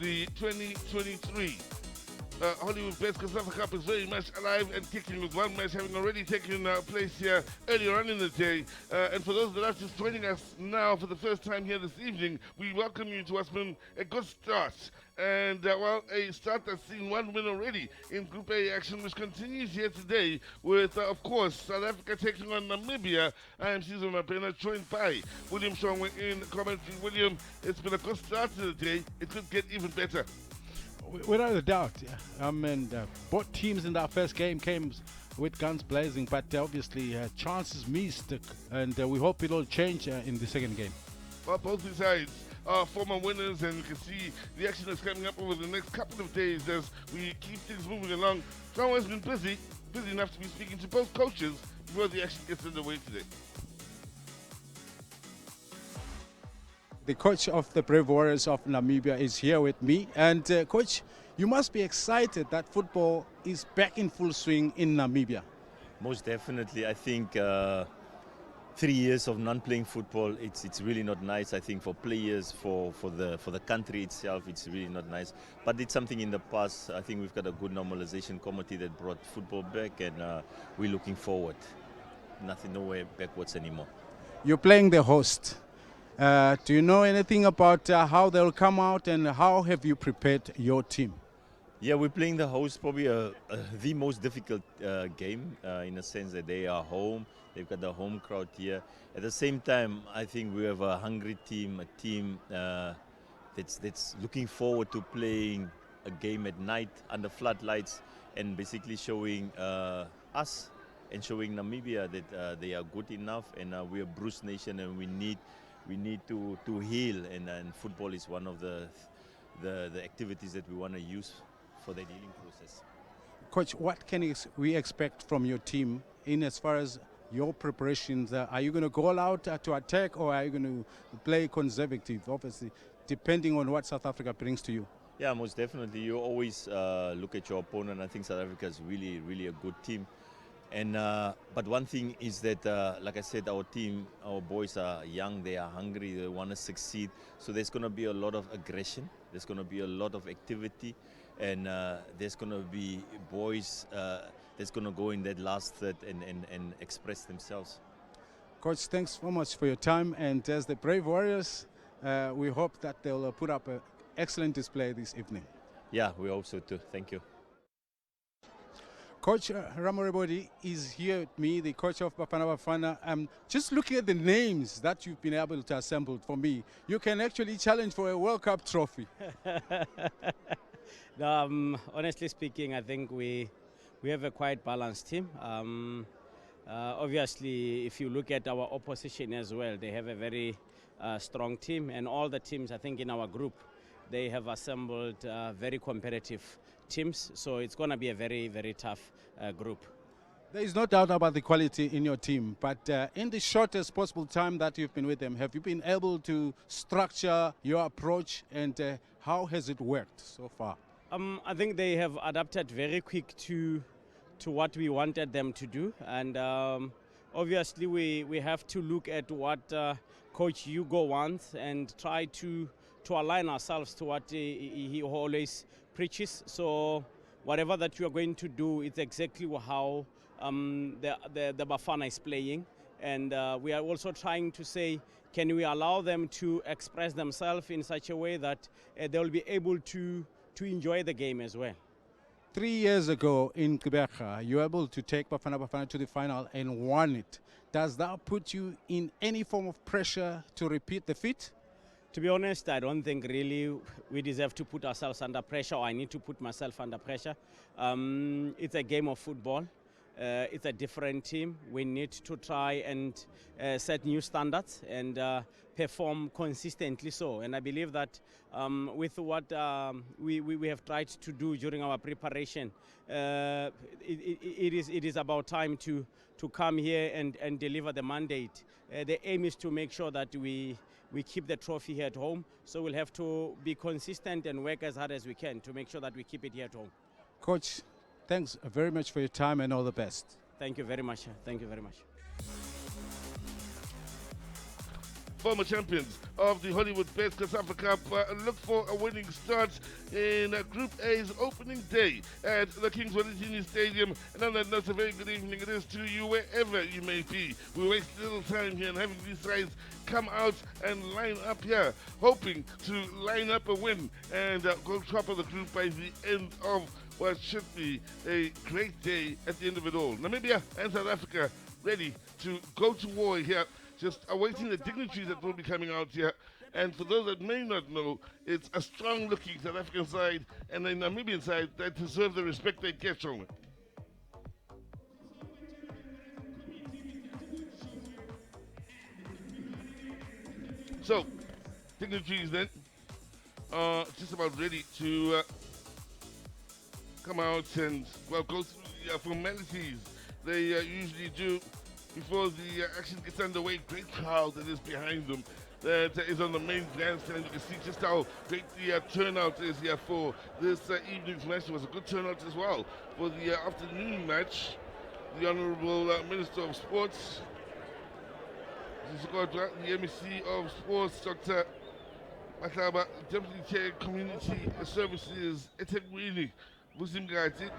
the 2023 Hollywood Bets COSAFA Cup is very much alive and kicking, with one match having already taken place here earlier on in the day. And for those that are just joining us now for the first time here this evening, we welcome you to what's been a good start. And a start that's seen one win already in Group A action, which continues here today with, of course, South Africa taking on Namibia. I am Caesar Mapena, joined by William Shongwe in commentary. William, it's been a good start to the day. It could get even better. Without a doubt, yeah. Both teams in that first game came with guns blazing, but obviously chances missed, and we hope it'll change in the second game. Well, both these sides are former winners, and you can see the action that's coming up over the next couple of days as we keep things moving along. John has been busy enough to be speaking to both coaches before the action gets underway today. The coach of the Brave Warriors of Namibia is here with me. And coach, you must be excited that football is back in full swing in Namibia. Most definitely. I think 3 years of non-playing football, it's really not nice. I think for players, for the country itself, it's really not nice. But it's something in the past. I think we've got a good normalization committee that brought football back, and we're looking forward. No way backwards anymore. You're playing the host. Do you know anything about how they'll come out, and how have you prepared your team? Yeah, we're playing the host, probably the most difficult game in a sense that they are home. They've got the home crowd here. At the same time, I think we have a hungry team, a team that's looking forward to playing a game at night under floodlights, and basically showing us and showing Namibia that they are good enough, and we're a bruised nation, and we need to heal, and football is one of the activities that we want to use for that healing process. Coach, what can we expect from your team in as far as your preparations? Are you going to go all out to attack, or are you going to play conservative, obviously, depending on what South Africa brings to you? Yeah, most definitely. You always look at your opponent. I think South Africa is really, really a good team. And but one thing is that, like I said, our team, our boys are young, they are hungry, they want to succeed. So there's going to be a lot of aggression, there's going to be a lot of activity, and there's going to be boys that's going to go in that last third and express themselves. Coach, thanks so much for your time. And as the Brave Warriors, we hope that they'll put up an excellent display this evening. Yeah, we hope so too. Thank you. Coach Ramorebodi is here with me, the coach of Bafana Bafana. Just looking at the names that you've been able to assemble for me, you can actually challenge for a World Cup trophy. Honestly speaking, I think we have a quite balanced team. Obviously, if you look at our opposition as well, they have a very strong team, and all the teams, I think, in our group, they have assembled very competitive teams, so it's going to be a very, very tough group. There is no doubt about the quality in your team, but in the shortest possible time that you've been with them, have you been able to structure your approach, and how has it worked so far? I think they have adapted very quick to what we wanted them to do, and obviously we have to look at what Coach Hugo wants and try to align ourselves to what he always preaches. So whatever that you are going to do, it's exactly how the Bafana is playing, and we are also trying to say, can we allow them to express themselves in such a way that they will be able to enjoy the game as well. 3 years ago in Gqeberha, you were able to take Bafana to the final and won it. Does that put you in any form of pressure to repeat the feat? To be honest, I don't think really we deserve to put ourselves under pressure, or I need to put myself under pressure. It's a game of football. It's a different team. We need to try and set new standards and perform consistently so. And I believe that with what we have tried to do during our preparation, it is about time to come here and deliver the mandate. The aim is to make sure that we keep the trophy here at home. So we'll have to be consistent and work as hard as we can to make sure that we keep it here at home. Coach, thanks very much for your time, and all the best. Thank you very much. Thank you very much. former champions of the Hollywood Bets COSAFA Cup, look for a winning start in Group A's opening day at the Kings Walletini Stadium. And on that note, a very good evening it is to you wherever you may be. We waste little time here and having these sides come out and line up here, hoping to line up a win and go top of the group by the end of what should be a great day at the end of it all. Namibia and South Africa ready to go to war here, just awaiting the dignitaries that will be coming out here. And for those that may not know, it's a strong-looking South African side and a Namibian side that deserve the respect they get from it. So, dignitaries then are just about ready to come out and, well, go through the formalities they usually do before the action gets underway. Great crowd that is behind them, that is on the main grandstand. You can see just how great the turnout is here for this evening's match. It was a good turnout as well for the afternoon match. The Honourable Minister of Sports, the MEC of Sports, Dr. Matlaba, Deputy Chair Community Services, eThekwini, Busimgati,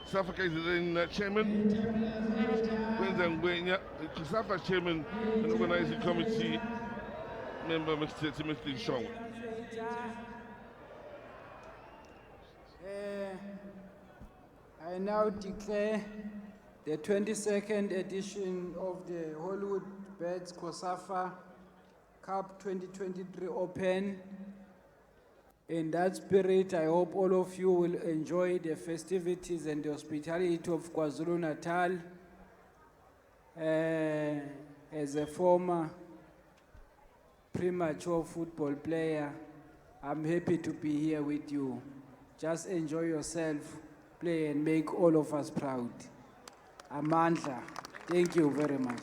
South African Chairman, Gwenya, COSAFA Chairman and Organizing Committee Member, Mr. Timothy Shong. I now declare the 22nd edition of the Hollywood Bets COSAFA Cup 2023 open. In that spirit, I hope all of you will enjoy the festivities and the hospitality of KwaZulu-Natal. As a former premature football player, I'm happy to be here with you. Just enjoy yourself, play and make all of us proud. Amandla, thank you very much.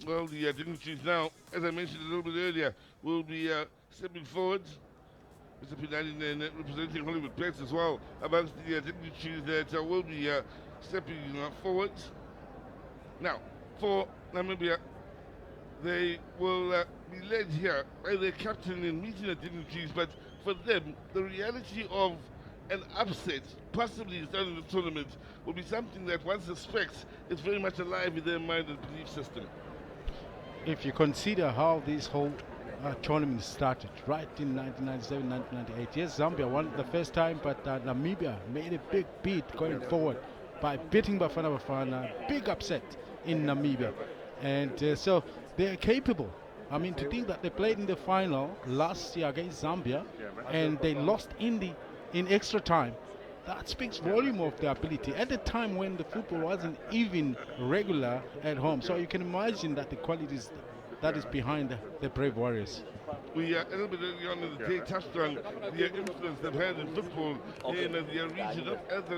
Well, the dignitaries now, as I mentioned a little bit earlier, will be stepping forward. Mr. Pinani representing Hollywood Bets as well, amongst the dignitaries that will be stepping forward. Now, for Namibia, they will be led here by their captain in meeting the dignitaries, but for them, the reality of an upset, possibly starting the tournament, will be something that one suspects is very much alive in their mind and belief system. If you consider how this whole tournament started, right in 1997, 1998. Yes, Zambia won the first time, but Namibia made a big beat going forward by beating Bafana Bafana. Big upset in Namibia. And so they're capable. I mean, to think that they played in the final last year against Zambia and they lost in extra time, that speaks volume of their ability at a time when the football wasn't even regular at home. So you can imagine that the qualities that is behind the Brave Warriors. We a little bit early on in the day touched on the influence they've had in football in the region,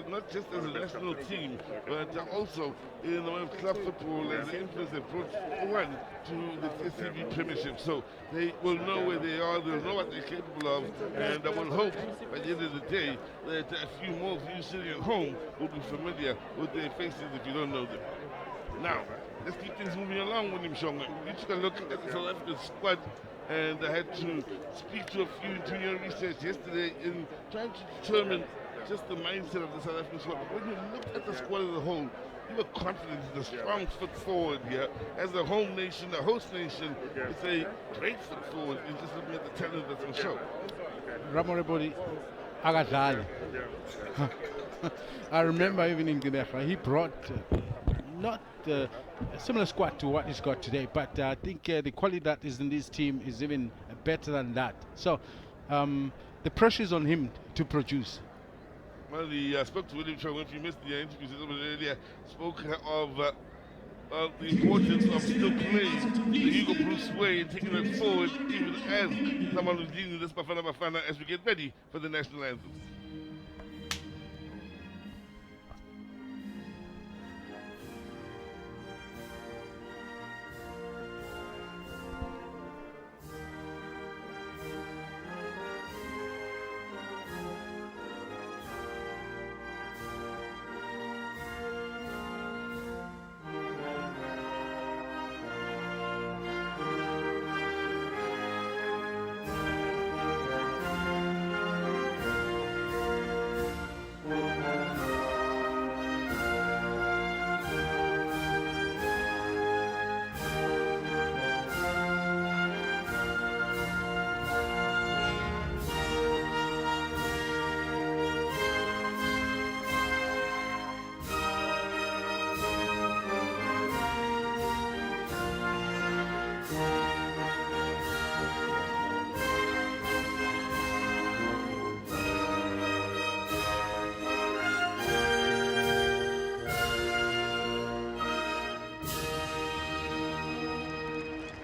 not just as a national team, but also in the way of club football and the influence they brought one to the SCB Premiership. So they will know where they are, they'll know what they're capable of, and I will hope by the end of the day that a few more of you sitting at home will be familiar with their faces if you don't know them. Now, let's keep things moving along with him, Shonga. We took a look at the South African squad, and I had to speak to a few doing your research yesterday in trying to determine just the mindset of the South African squad. But when you look at the squad as a whole, you were confident in the strong foot forward here. As a home nation, a host nation, it's a great foot forward in just looking at the talent that's on show. Ramorebodi Agadali. I remember even in Guinea, he brought not a similar squad to what he's got today, but I think the quality that is in this team is even better than that. So the pressure is on him to produce. Well, he spoke to William Chong. If you missed the interviews a little bit earlier, spoke of the importance of still playing the Hugo Bruce way and taking it forward even as someone who's leading this Bafana Bafana as we get ready for the national anthem.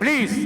Please.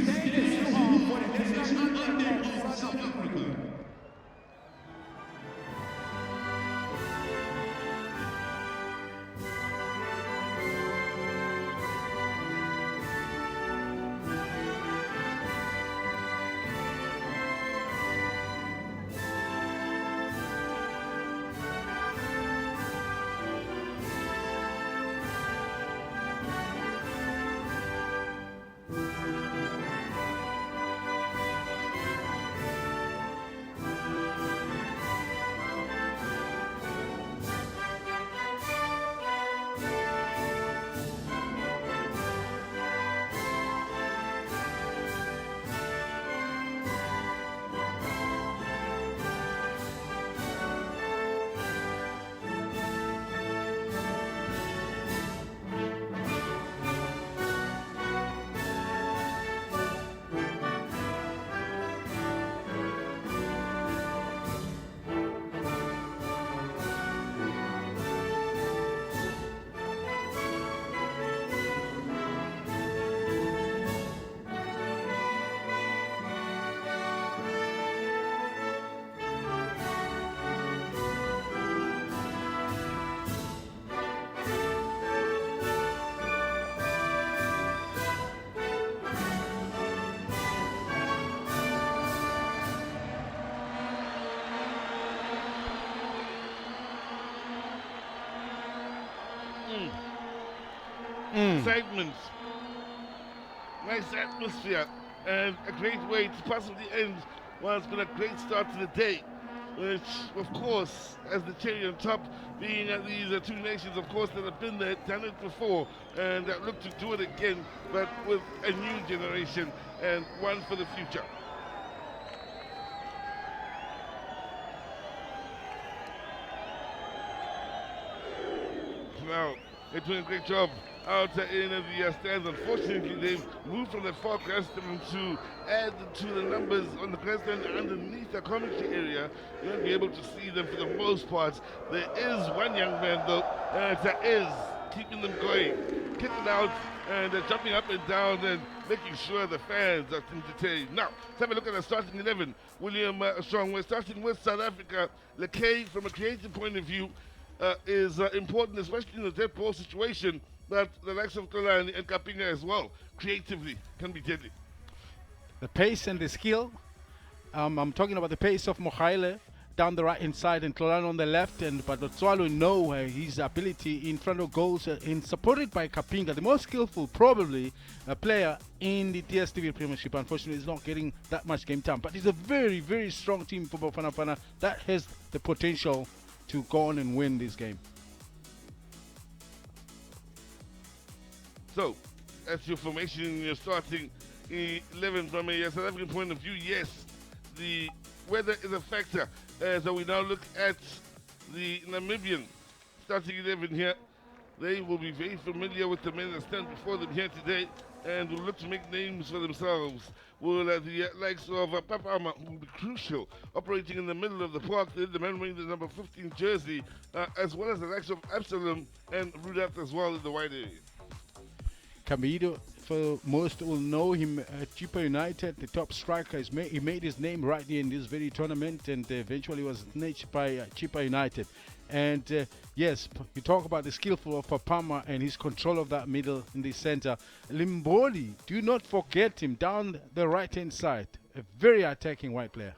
Excitement, nice atmosphere, and a great way to possibly end what's been a great start to the day, which, of course, as the cherry on top, being these two nations, of course, that have been there, done it before, and that look to do it again, but with a new generation and one for the future. Now, they're doing a great job out in the stands. Unfortunately, they've moved from the far grandstand to add to the numbers on the grandstand underneath the commentary area. You won't be able to see them for the most part. There is one young man, though, that is keeping them going, kicking out and jumping up and down and making sure the fans are entertained. Now, let's have a look at the starting 11. William Strong, we're starting with South Africa. Lekay, from a creative point of view, is important, especially in the dead ball situation, but the likes of Tolani and Kapinga as well, creatively, can be deadly. The pace and the skill. I'm talking about the pace of Mohaile down the right hand side and Tolani on the left, and but Tswalo know his ability in front of goals, and supported by Kapinga, the most skillful probably player in the DStv Premiership. Unfortunately, he's not getting that much game time, but he's a very, very strong team for Bafana Bafana that has the potential to go on and win this game. So, that's your formation, your starting 11 from a South African point of view. Yes, the weather is a factor. So we now look at the Namibian starting 11 here. They will be very familiar with the men that stand before them here today and will look to make names for themselves. Will the likes of Papama, who will be crucial, operating in the middle of the park, the man wearing the number 15 jersey, as well as the likes of Absalom and Rudolph as well in the wide area. Camido, for most will know him at Chipa United, the top striker. He made his name right here in this very tournament, and eventually was snatched by Chipa United. And yes, you talk about the skillful of Papama and his control of that middle in the center. Limboli, do not forget him down the right-hand side. A very attacking white player.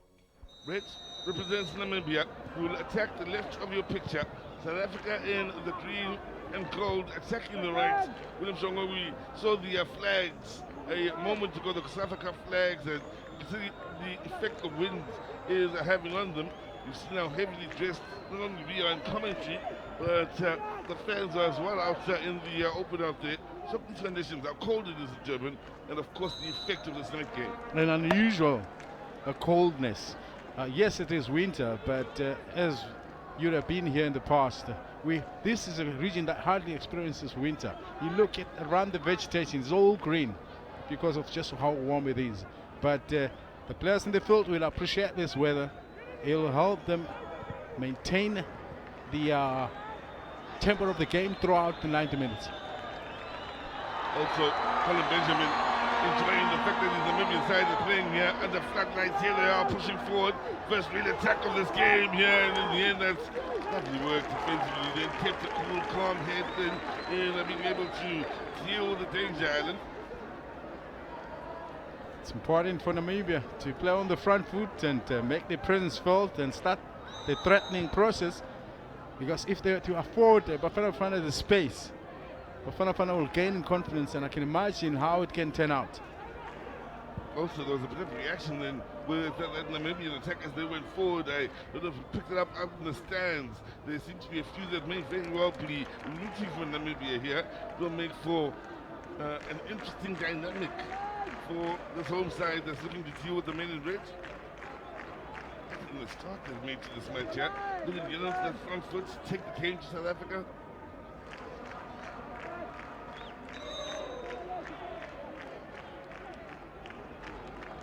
Red represents Namibia, who will attack the left of your picture. South Africa in the green and gold, attacking the right. William Shongo, we saw the flags a moment ago, the South Africa flags, and you can see the effect the wind is having on them. You see now heavily dressed, not only we are in commentary, but the fans are as well out in the open out there. Some of these conditions, how cold it is in Durban, and of course the effect of this night game. An unusual coldness. Yes, it is winter, but as you have been here in the past, this is a region that hardly experiences winter. You look at around the vegetation, it's all green because of just how warm it is. But the players in the field will appreciate this weather. It will help them maintain the tempo of the game throughout the 90 minutes. Also, Colin Benjamin enjoying the fact that the Namibian side are playing here under floodlights. Here they are pushing forward. First real attack of this game here, and in the end, that's lovely work defensively. Then kept a cool, calm head and being able to deal with the danger, Alan. It's important for Namibia to play on the front foot and make their presence felt and start the threatening process, because if they were to afford Bafana Bafana the space, Bafana Bafana will gain in confidence, and I can imagine how it can turn out. Also, there was a bit of reaction then with that Namibian attack as they went forward. I would have picked it up in the stands. There seem to be a few that may very well be rooting for Namibia here. Will make for an interesting dynamic for this home side that's looking to deal with the men in red. In the start they've made to this match here. Looking to get onto that front foot, take the game to South Africa.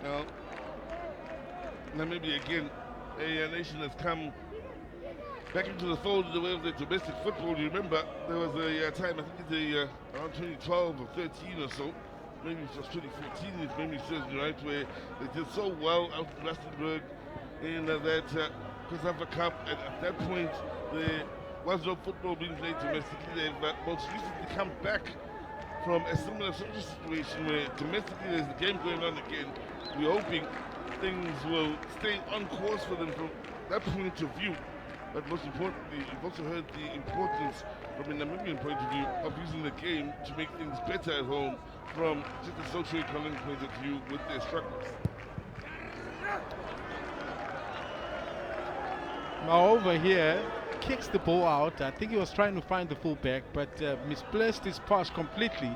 Now, Namibia again, a nation that's come back into the fold in the way of their domestic football. You remember there was a time, I think it's around 2012 or 13 or so, maybe it was 2014 if memory serves me right, where they did so well out in Rustenburg in that COSAFA Cup, and at that point there was no football being played domestically. They've most recently come back from a similar social situation where domestically there's the game going on again. We're hoping things will stay on course for them from that point of view. But most importantly, you've also heard the importance from a Namibian point of view of using the game to make things better at home from just a socio-economic point of view with their struggles. Now over here, kicks the ball out. I think he was trying to find the fullback, but misplaced his pass completely.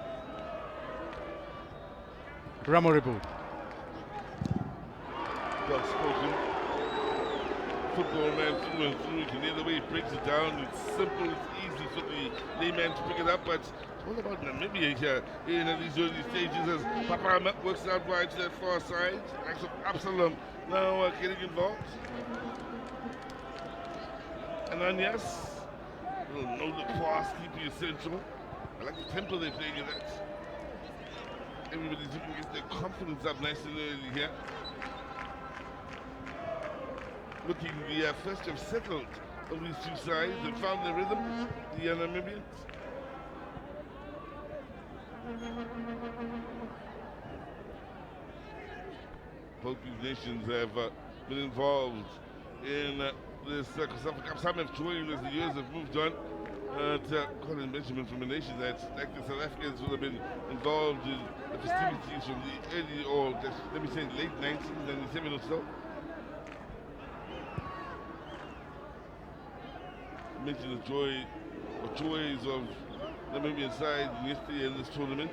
Ramoribu. Well spoken. Football man through and through. You can hear the way he breaks it down. It's simple, it's easy for the layman to pick it up, but what about Namibia here in these early stages as Papama works out wide to that far side? Acts of Absalom now getting involved. And Anyas, little no-look pass, keeping essential. I like the tempo they're playing in that. Everybody's looking to get their confidence up nice and early here. Looking the first have settled of these two sides and found their rhythm, the Namibians. Both these nations have been involved in this COSAFA Cup. Some have joined as the years have moved on. Colin Benjamin from a nation that's like the South Africans would have been involved in the festivities from the early, or just, let me say late 1997 or so. Mention the joys of the Namibian side yesterday in this tournament.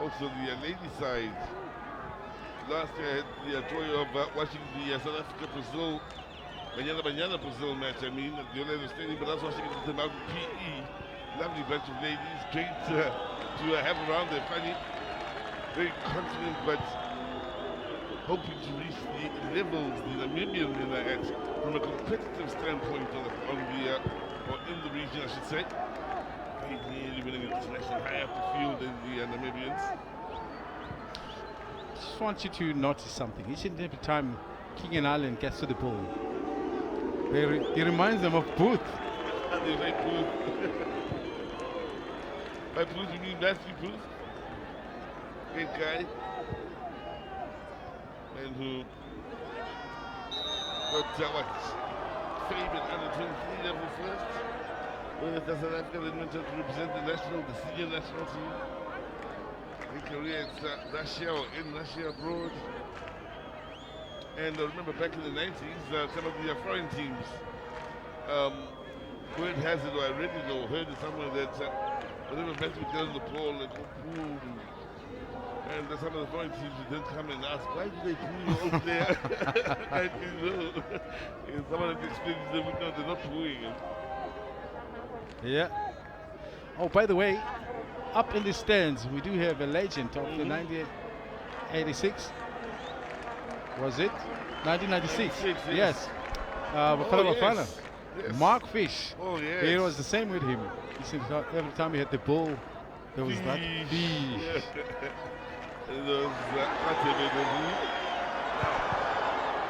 Also the lady side. Last year I had the joy of watching the South Africa-Brazil, Banyana Brazil match, I mean, at the Orlando Stadium, but I was watching it with them out in PE. Lovely bunch of ladies, great to have around. They're funny, very confident, but hoping to reach the levels the Namibian are at from a competitive standpoint or in the region, I should say. Very nearly winning international high up the field in the Namibians. I just want you to notice something. Each and every time King and Allen gets to the ball, he reminds them of Booth. They like Booth. By Booth, you mean Matthew Booth? Great guy. And who got fame at under 23 level first. With South Africa, they went to represent the senior national team. In career at Russia or in Russia abroad. And remember back in the 90s, some of the foreign teams, word has it, or I read it or heard it somewhere that whenever Matthew does the ball, they go boom. And some of the foreign teams would then come and ask, why do they boo you over there? And and someone had explained to them, no, they're not booing him. Yeah. Oh, by the way, up in the stands, we do have a legend of the 1986. Was it? 1996. Yes. Bafana Bafana. Yes. Mark Fish. Oh, yes. It was the same with him. He said every time he had the ball, There was that. Yeah. Those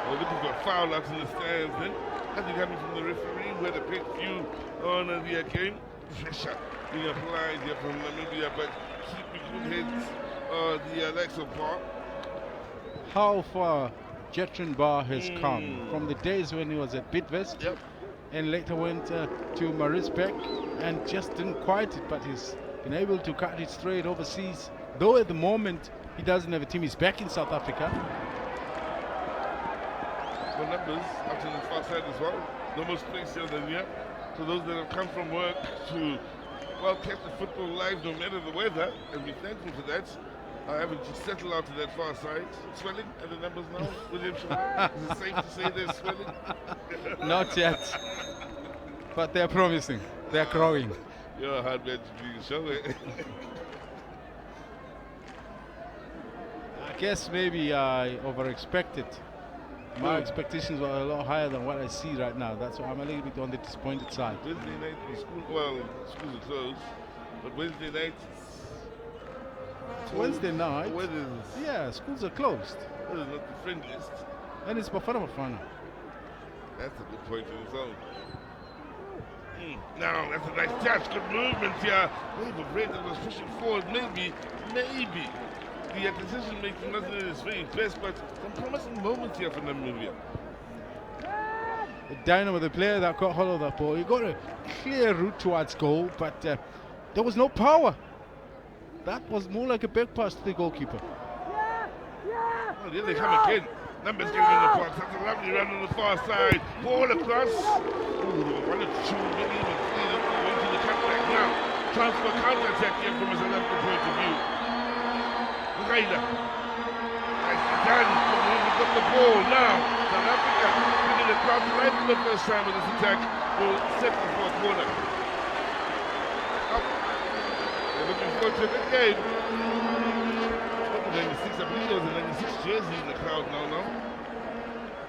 we're looking for a foul out in the stands then. Nothing coming from the referee. We had a great view on the game. Pressure being applied here from Namibia, but keeping good heads the likes of Bar. How far Jetron Bar has come from the days when he was at Bidvest. Yep. And later went to Maritzburg and just didn't quite it, but he's been able to cut it straight overseas. Though at the moment he doesn't have a team, he's back in South Africa. The numbers up to the far side as well. No more space here than here. So those that have come from work to catch the football live no matter the weather, and we're thankful for that. Having to settle out to that far side. Swelling at the numbers now, William Shaw? Is it safe to say they're swelling? Not yet. But they're promising. They're growing. You're a hard man to be show it. I guess maybe I overexpected. My expectations were a lot higher than what I see right now. That's why I'm a little bit on the disappointed side. Wednesday night, schools are closed, but Wednesday night. It's Wednesday night. Weather's Yeah, schools are closed. not the friendliest. And it's Bafana. That's a good point in its own. Now, that's a nice touch. Good movement here. Wave of red that was pushing forward. Maybe. The decision making wasn't at its very best, but some promising moments here for Namibia. The Dynamo, the player that got hold of that ball, he got a clear route towards goal, but there was no power. That was more like a back pass to the goalkeeper. Well, here they come again. Numbers getting in the box. That's a lovely run on the far side. Ball across. Ooh, 1 or 2, maybe even 3 into the cutback now. Transfer counter-attack here from a South African point of view. Raida. Nicely done. We've got the ball now. South Africa bringing the crowd to life for the first time with this attack. Will set the fourth quarter. Up. They're looking forward to the game. 96, I believe there was a 96 jersey in the crowd now.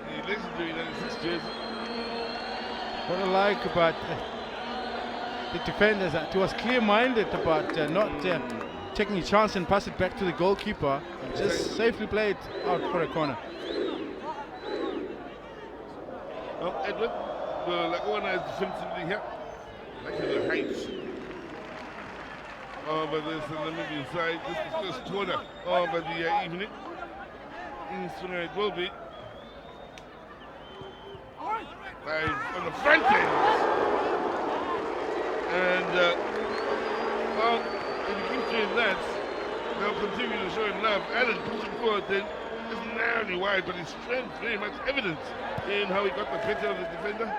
The legendary 96 jersey. What I like about the defenders, that he was clear-minded about not taking a chance and pass it back to the goalkeeper, and just safely play it out for a corner. Well, Edward, the organized defensively here. Like the heights. But there's the Namibian side. This is the first quarter of the evening. It will be. On the front end. And, if he keeps doing that, they'll continue to show him love. Allen pushing forward then. It's narrowly wide, but his strength very much evident in how he got the better of the defender.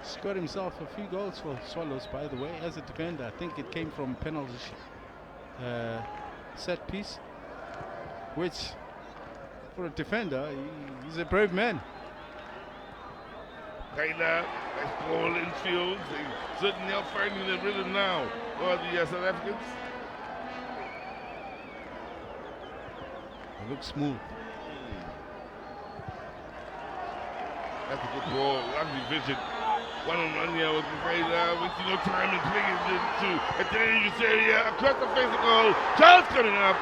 Scored himself a few goals for Swallows, by the way, as a defender. I think it came from penalty set piece, which for a defender, he's a brave man. Taylor, nice ball infield. They certainly are finding their rhythm now for the South Africans. It looks smooth. That's a good ball, lovely vision. One-on-one here with Taylor, wasting no time and playing it into a dangerous area. Across the face of goal, chance coming up.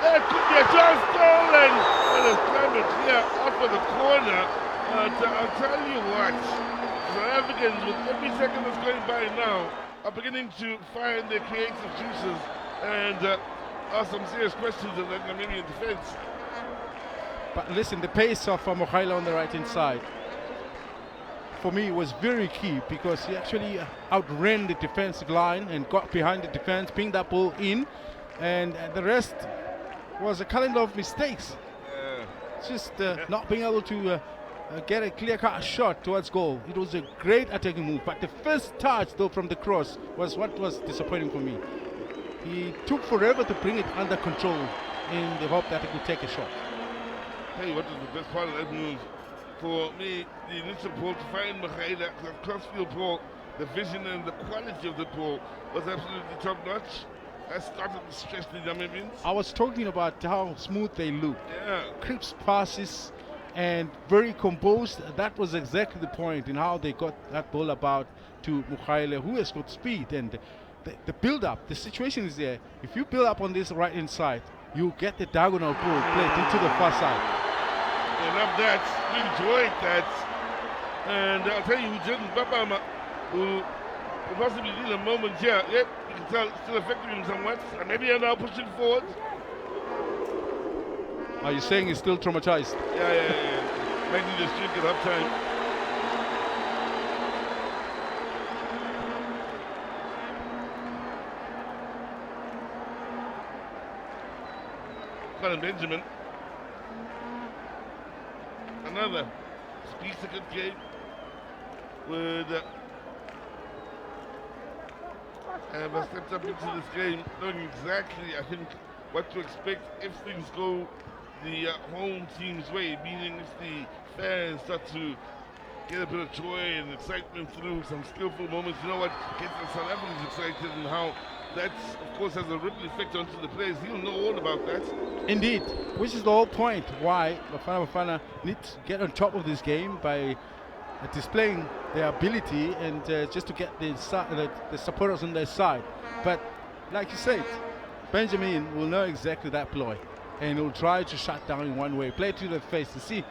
There could be a chance stolen. And it's clambered clear off of the corner. I'll tell you what, South Africans, with every second that's going by now, are beginning to find their creative juices and ask some serious questions of that Namibian defense. But listen, the pace of Mohaila on the right-hand side, for me, was very key, because he actually outran the defensive line and got behind the defense, pinged that ball in, and the rest was a calendar of mistakes. Just not being able to get a clear-cut shot towards goal. It was a great attacking move, but the first touch, though, from the cross was what was disappointing for me. He took forever to bring it under control in the hope that he could take a shot. Hey, what was the best part of that move? For me, the initial ball to find Mohaila, the crossfield ball, the vision and the quality of the ball was absolutely top-notch. I started to stress the Namibians. I was talking about how smooth they look. Yeah. Crisp passes, and very composed. That was exactly the point in how they got that ball about to Mukhaile, who has got speed. And the build-up, the situation is there. If you build up on this right-hand side, you get the diagonal ball played into the far side. I love that. We enjoyed that. And I'll tell you who didn't. Babama, who possibly need a moment here. Yep, you can tell it's still affecting him somewhat. And maybe are now pushing forward. Are you saying he's still traumatized? Yeah. Might need a streak at half time. Colin Benjamin. Another speaks a good game with have stepped up into this game knowing exactly, I think, what to expect if things go the home team's way, meaning if the fans start to get a bit of joy and excitement through some skillful moments. You know what gets the South Africans excited and how that, of course, has a ripple effect onto the players. He'll know all about that. Indeed, which is the whole point why Bafana needs to get on top of this game by displaying their ability and just to get the supporters on their side. But like you said, Benjamin will know exactly that ploy and he'll try to shut down in one way, play to the face to see if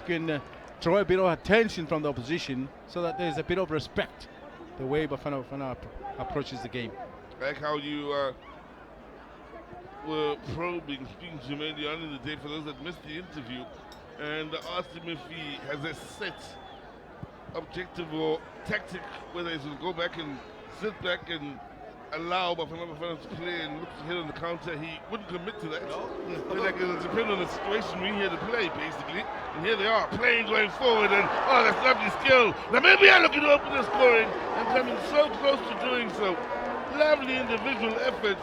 you can draw a bit of attention from the opposition so that there's a bit of respect the way Bafana approaches the game. Like how you were probing, speaking to him earlier on in the day for those that missed the interview, and asked him if he has a set objective or tactic, whether he's going to go back and sit back and allow Bafana to play and look to hit on the counter. He wouldn't commit to that. No. Like it'll depend on the situation we're here to play, basically. And here they are, playing, going forward, and oh, that's lovely skill. Namibia looking to open the scoring and coming so close to doing so. Lovely individual efforts.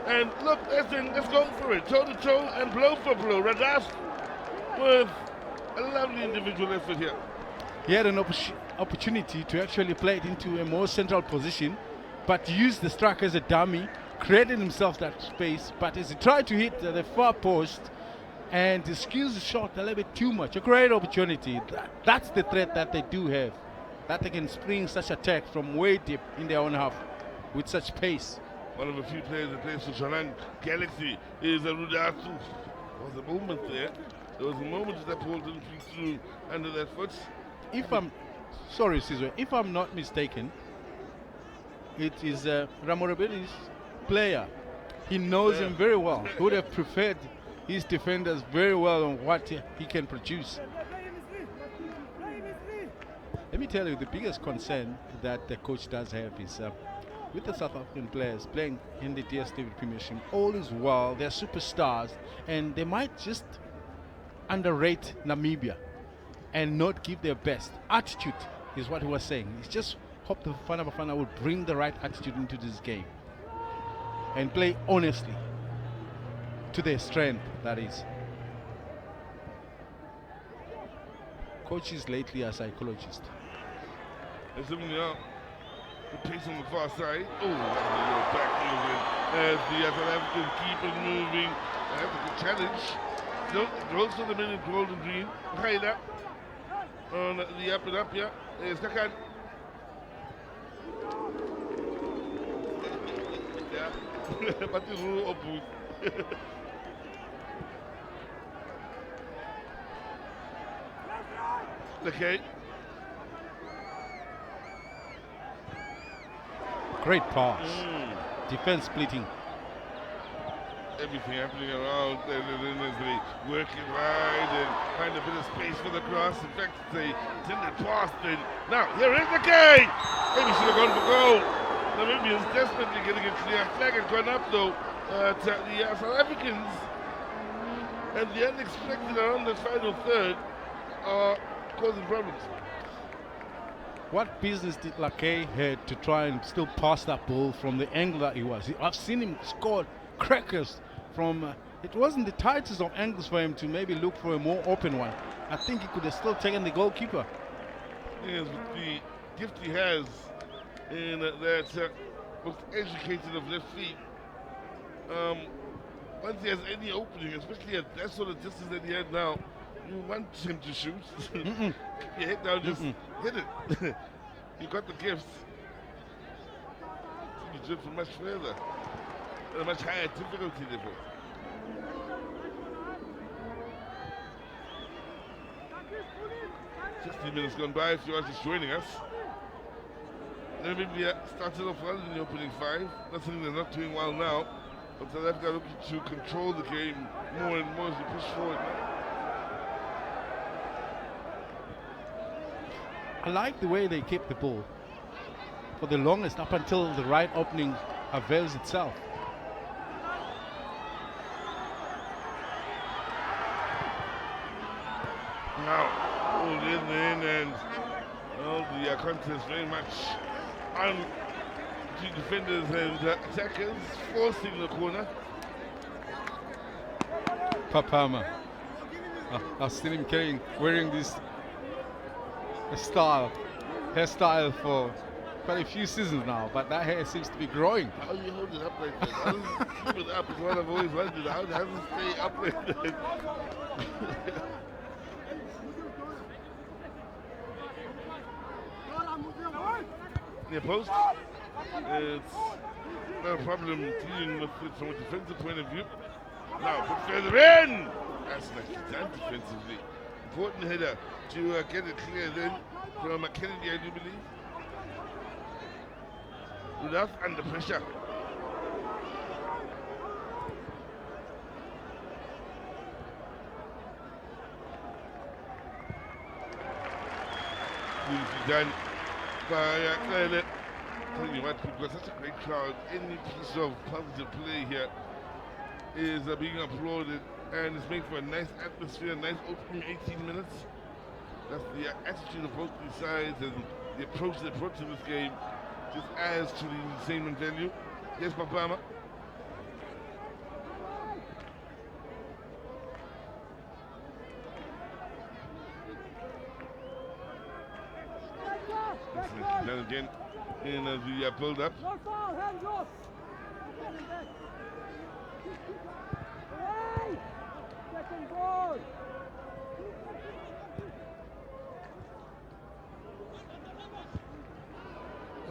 And look, let's go for it. Toe to toe and blow for blow. Radas with a lovely individual effort here. He had an opportunity to actually play it into a more central position, but used the striker as a dummy, created himself that space, but as he tried to hit the far post and he skews the shot a little bit too much, a great opportunity. That's the threat that they do have, that they can spring such attack from way deep in their own half with such pace. One of the few players that plays for Jalan Galaxy is Rudatu. There was a moment there. There was a moment that ball didn't feed through under that foot. If I'm not mistaken, it is Ramorabeli's player. He knows him very well. He would have preferred his defenders very well on what he can produce. Let me tell you, the biggest concern that the coach does have is with the South African players playing in the DStv Premiership, all is well, they're superstars, and they might just underrate Namibia and not give their best. Attitude is what he was saying. It's just hope the Bafana will bring the right attitude into this game and play honestly to their strength, that is. Coaches lately are psychologists. There's something out. The pace on the far side. Oh, that's a little back movement as the South African keeper moving. That's a good challenge. Still, goes for the minute, golden green. Haida on the up and up, yeah. Stakan. Yeah. But the rule of boot. Okay. Great pass. Defense splitting. Everything happening around, and then as they work it right and find a bit of space for the cross. In fact, they intended pass. Then now here is the game. Maybe should have gone for goal. Namibians desperately getting a clear flag had gone up though. The South Africans and the unexpected around the final third are causing problems. What business did Lakay had to try and still pass that ball from the angle that he was? I've seen him score crackers from, it wasn't the tightest of angles for him to maybe look for a more open one. I think he could have still taken the goalkeeper. Yes, with the gift he has in that most educated of left feet, once he has any opening, especially at that sort of distance that he had now, you want him to shoot. You hit down, just hit it. You got the gifts. You do it for much further. A much higher difficulty level. Just 15 minutes gone by if you are just joining us. Namibia started off well in the opening 5. Not saying they're not doing well now, but South Africa looking to control the game more and more as we push forward. I like the way they keep the ball for the longest up until the right opening avails itself. Now, pulled in and well, the contest very much on between defenders and attackers, forcing the corner. Papama. I've seen him wearing this hairstyle for quite a few seasons now, but that hair seems to be growing. How do you hold it up like that? How does it keep it up? Is what I've always wondered. How does it stay up like that? Near post. It's not a problem dealing with it from a defensive point of view. Now, put further in! That's nicely done defensively. Important header to get it clear then from Kennedy, I do believe. Without under pressure. Beautifully done by Claire. Tell you what, we've got such a great crowd. Any piece of positive play here is being applauded, and it's made for a nice atmosphere, nice opening 18 minutes. That's the attitude of both these sides, and the approach they brought to this game just adds to the entertainment value. Yes, Papama. Then again, in the build-up.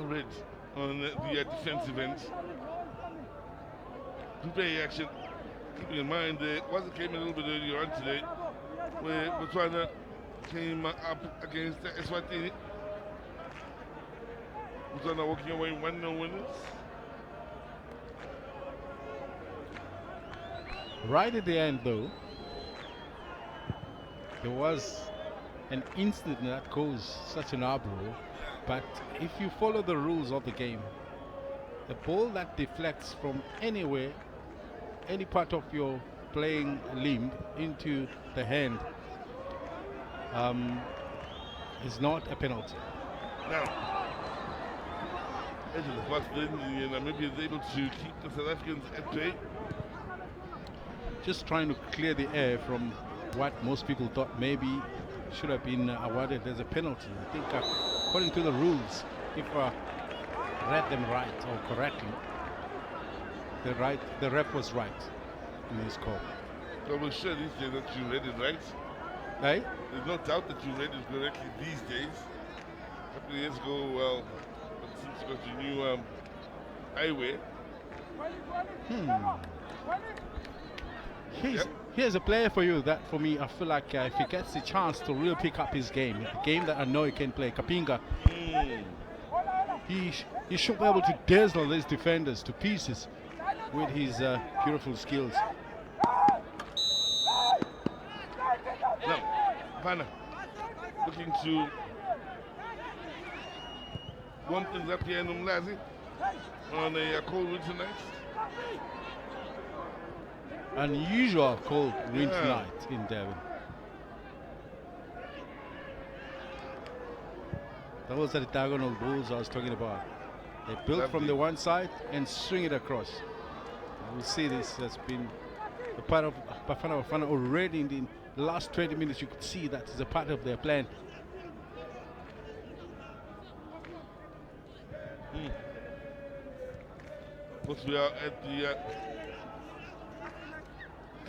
Red on the defensive end. Two-play action. Keeping in mind there was a game a little bit earlier on today where Botswana came up against Eswatini. Botswana walking away 1-0 winners. Right at the end, though, there was an incident that caused such an uproar. But if you follow the rules of the game, the ball that deflects from anywhere, any part of your playing limb into the hand is not a penalty. Now, edge of the box, then Namibia is able to keep the South Africans at bay. Just trying to clear the air from what most people thought maybe should have been awarded as a penalty. I think according to the rules, if I read them right or correctly, the ref was right in his call. So we're sure these days that you read it right. Hey? There's no doubt that you read it correctly these days. A couple of years ago, well, since you got your new eyewear. Here's a player for you that, for me, I feel like if he gets the chance to really pick up his game, a game that I know he can play, Kapinga, he should be able to dazzle these defenders to pieces with his beautiful skills. Now, Vanna looking to warm things up here in Umlazi on a cold winter night. Unusual cold winter night in Devon. Those are the diagonal balls I was talking about. They build from the one side and swing it across. We'll see this has been a part of Bafana Bafana already in the last 20 minutes. You could see that is a part of their plan. Once we are at the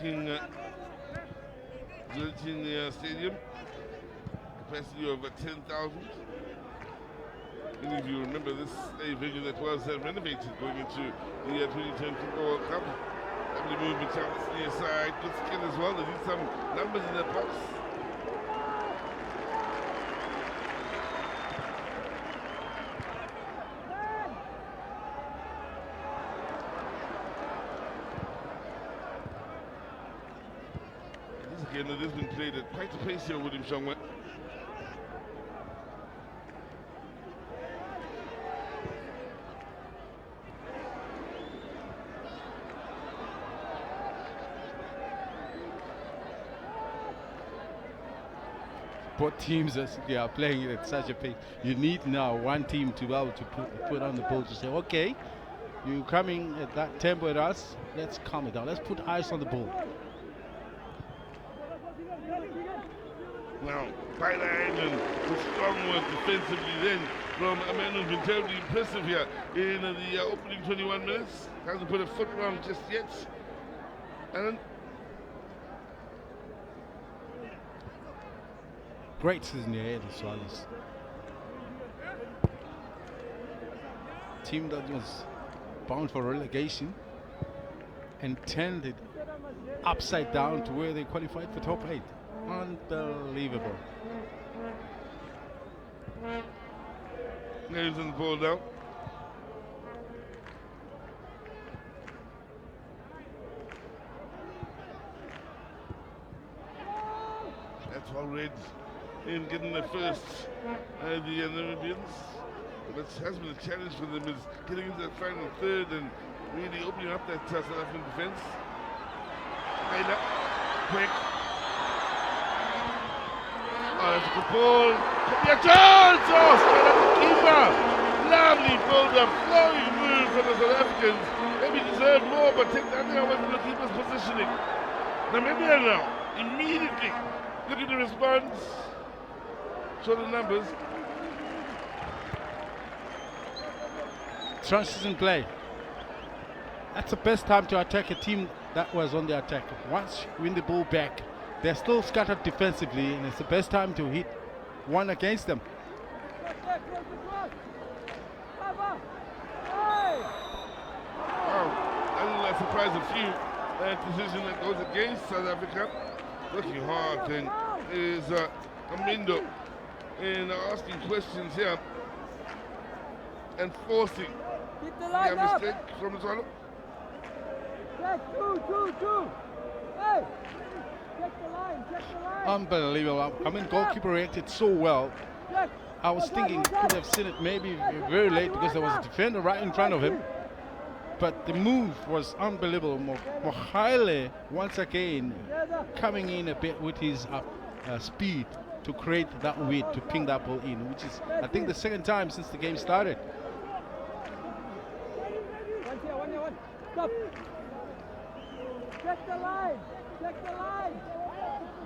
King visiting the stadium. Capacity of 10,000. Many of you remember this a venue that was renovated going into the 2010 Football World Cup. Lovely movement out this near side. Good skill as well. They need some numbers in their box. This again, it has been played at quite a pace here, William Shongwe. Both teams they are playing it at such a pace. You need now one team to be able to put on the ball to say, okay, you're coming at that tempo at us, let's calm it down. Let's put eyes on the ball. Now, byline and the strong work defensively then from a man who's been terribly impressive here in the opening 21 minutes. Hasn't put a foot wrong just yet. And Great season ahead as well. Team that was bound for relegation and turned it upside down to where they qualified for top 8. Unbelievable. Names on the ball now. That's all Reds in getting the first. The Namibians. What has been a challenge for them is getting into the final third and really opening up that South African defense. Taylor, quick. Oh, that's a good ball. Could be a chance! Oh, straight at the keeper. Lovely build up, flowing move from the South Africans. Maybe deserve more, but take that away from the keeper's positioning. Namibia now, immediately looking to respond. Show the numbers. Transition play. That's the best time to attack a team that was on the attack. Once you win the ball back, they're still scattered defensively, and it's the best time to hit one against them. Wow, that'll surprise a few. That decision that goes against South Africa. Working hard then is Amindo in asking questions here and forcing their mistake from Zolo. Hey! Check the line. Unbelievable. I mean, goalkeeper reacted so well. I was thinking he could have seen it maybe very late because there was a defender right in front of him. But the move was unbelievable. Mohale, once again, coming in a bit with his speed to create that width, to ping that ball in, which is, I think, the second time since the game started. One. Stop. Check the line.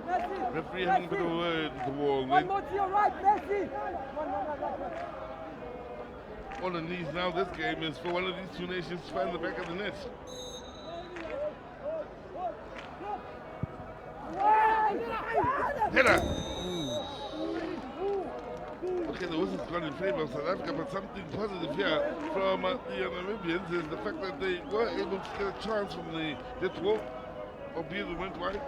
Messi. Referee having a bit of a word with the wall. One more to your right, Messi. One. All the needs now this game is for one of these two nations to find the back of the net. Header! Okay, the whistle's gone in favour of South Africa, but something positive here from the Namibians is the fact that they were able to get a chance from the death wall, albeit it went wide.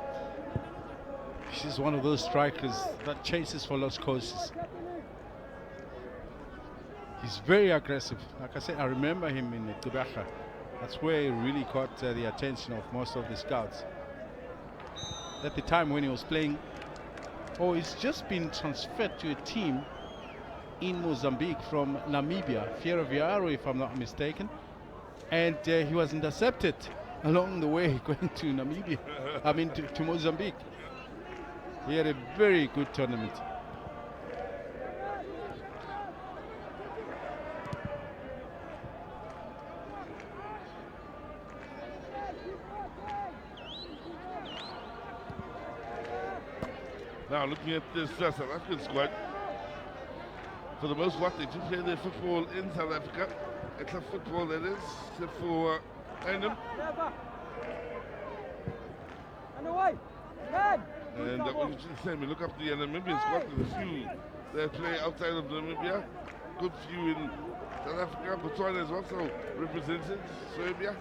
He's one of those strikers that chases for lost causes. He's very aggressive. Like I said, I remember him in Tubaka. That's where he really caught the attention of most of the scouts. At the time when he was playing, he's just been transferred to a team in Mozambique from Namibia, Ferroviário, if I'm not mistaken. And he was intercepted along the way going to Namibia, to Mozambique. He had a very good tournament. Now looking at this South African squad, for the most part they do play their football in South Africa. It's a football that is, except for Adam. And what you just said, we look up the Namibian squad, there's a few that play outside of Namibia. Good few in South Africa. Botswana is also represented. Serbia.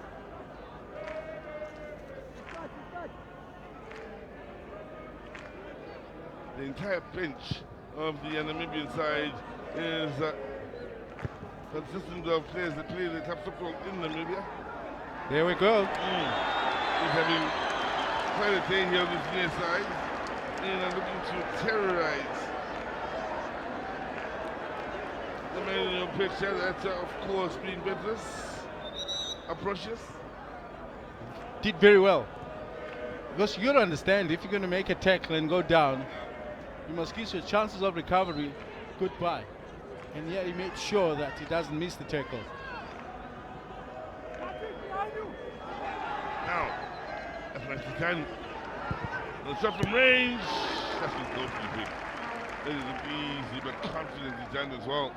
The entire bench of the Namibian side is consistent of players that play the top football in Namibia. There we go. He's having quite a day here on this near side and are looking to terrorize the man in your picture. That's of course being Business. Approaches. Did very well. Because you gotta understand, if you're gonna make a tackle and go down, you must give your chances of recovery goodbye. And yet he made sure that he doesn't miss the tackle. Now, that's nicely done. The shot from range. That's been so big. That is easy but confidently done as well.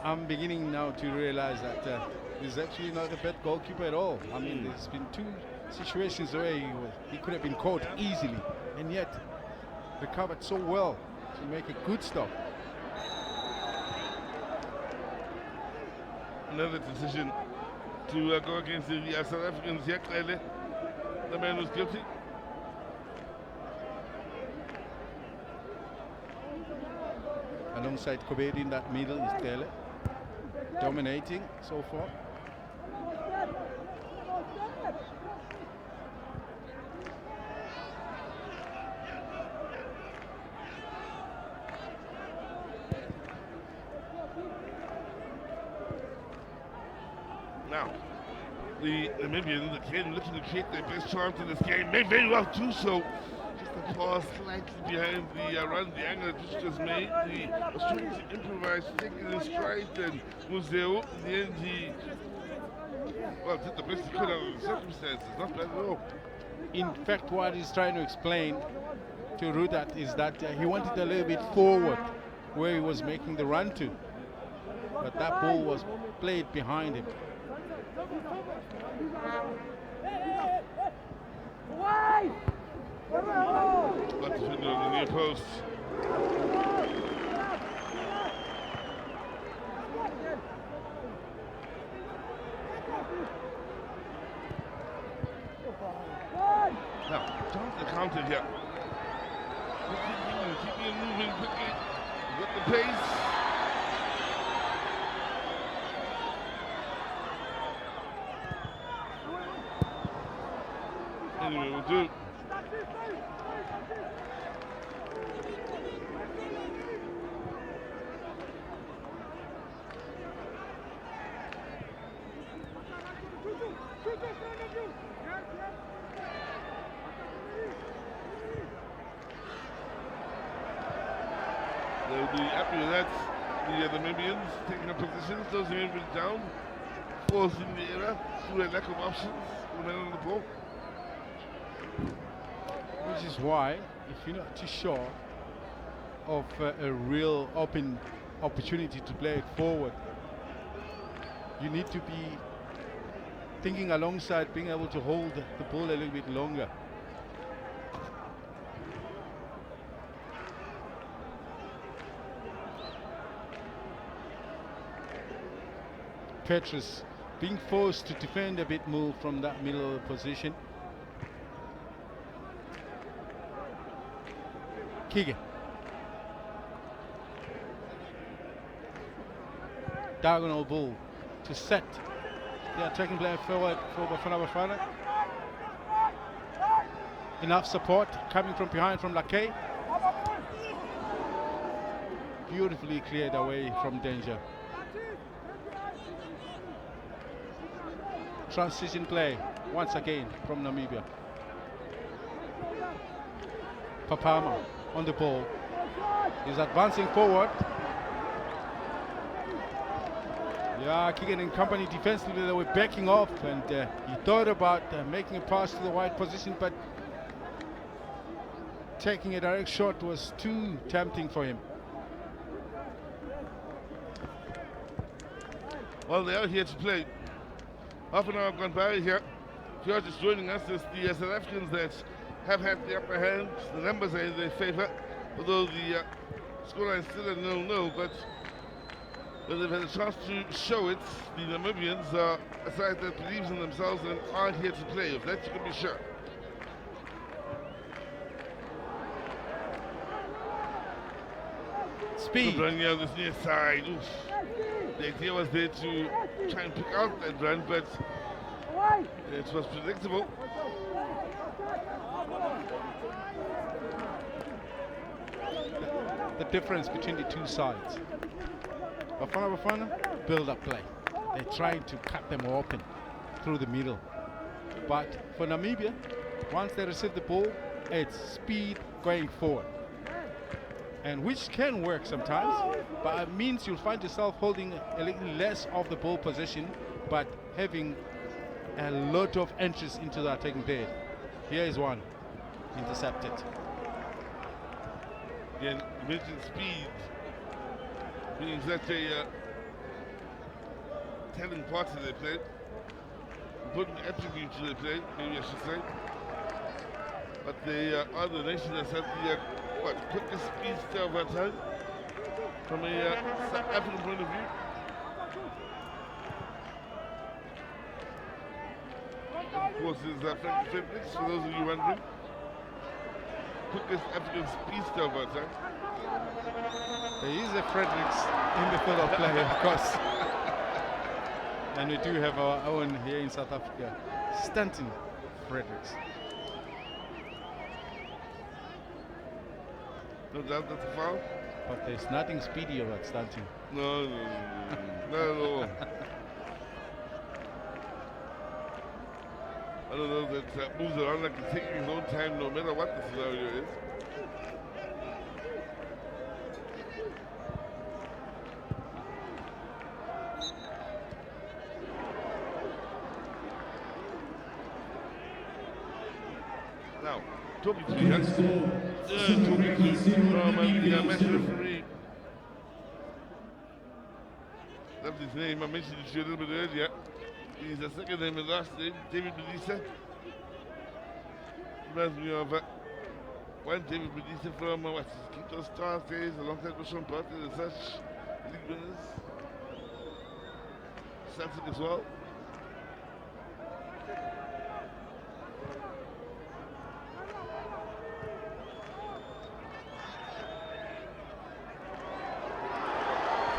I'm beginning now to realize that he's actually not a bad goalkeeper at all. I mean, there's been two situations where he could have been caught easily, and yet recovered so well to make a good stop. Another decision to go against the South Africans here, clearly. The man was guilty. Alongside Kobedi in that middle is Tele, dominating so far. Now, the Namibians again looking to create their best chance in this game. May very well do so. Just a pause slightly behind the run, the angle that was just made. The Australians improvised, taking in stride, and Museo, in the end, he did the best he could out of the circumstances. Not bad at all. In fact, what he's trying to explain to Rudat is that he wanted a little bit forward where he was making the run to. But that ball was played behind him. Got defender on the near post. Now, chance to counter here. Keeping it moving quickly. Got the pace. Anyway, we'll do. They'll be happy with that. The Namibians taking up positions, closing in down, forcing the error through a lack of options for the man on the ball. Which is why, if you're not too sure of a real open opportunity to play it forward, you need to be thinking alongside being able to hold the ball a little bit longer. Petrus being forced to defend a bit more from that middle position. Keegan. Diagonal ball to set the attacking player forward for Bafana Bafana. Enough support coming from behind from Lakay. Beautifully cleared away from danger. Transition play once again from Namibia. Papama on the ball. He's advancing forward. Yeah, Keegan and company defensively, they were backing off, and he thought about making a pass to the wide position, but taking a direct shot was too tempting for him. Well, they are here to play. Half an hour gone by here If you're just joining us, it's the South Africans that have had the upper hand. The numbers are in their favour, although the scoreline is still a 0-0, but when they've had a chance to show it, the Namibians are a side that believes in themselves and are here to play. Of that you can be sure. Speed. Good run here on this near side. Oof. The idea was there to try and pick out that run, but it was predictable. The difference between the two sides. Bafana build up play. They try to cut them open through the middle. But for Namibia, once they receive the ball, it's speed going forward. And which can work sometimes, but it means you'll find yourself holding a little less of the ball position, but having a lot of entries into the attacking third. Here is one, intercepted. Again, you mentioned speed, meaning such a telling part of their play, important attribute to their play, maybe I should say. But they are the nation that's had the quickest speed still of our time from a South African point of view. And of course, is Frankie Fredericks, for those of you wondering. Quickest African speed still of our time. There is a Fredericks in the field of play, of course. And we do have our own here in South Africa, Stanton Fredericks. No doubt that's a foul. But there's nothing speedy about Stanton. No, not at all. I don't know that moves around like he's taking his own time no matter what the scenario is. Now, talking to you, talking to the match referee. That's his name, I mentioned it to you a little bit earlier. He's a second name and last name, David Medisa. Reminds me of one David Medisa from what's his Quito Stars days, alongside with Sean Parker and such league winners. Samson as well.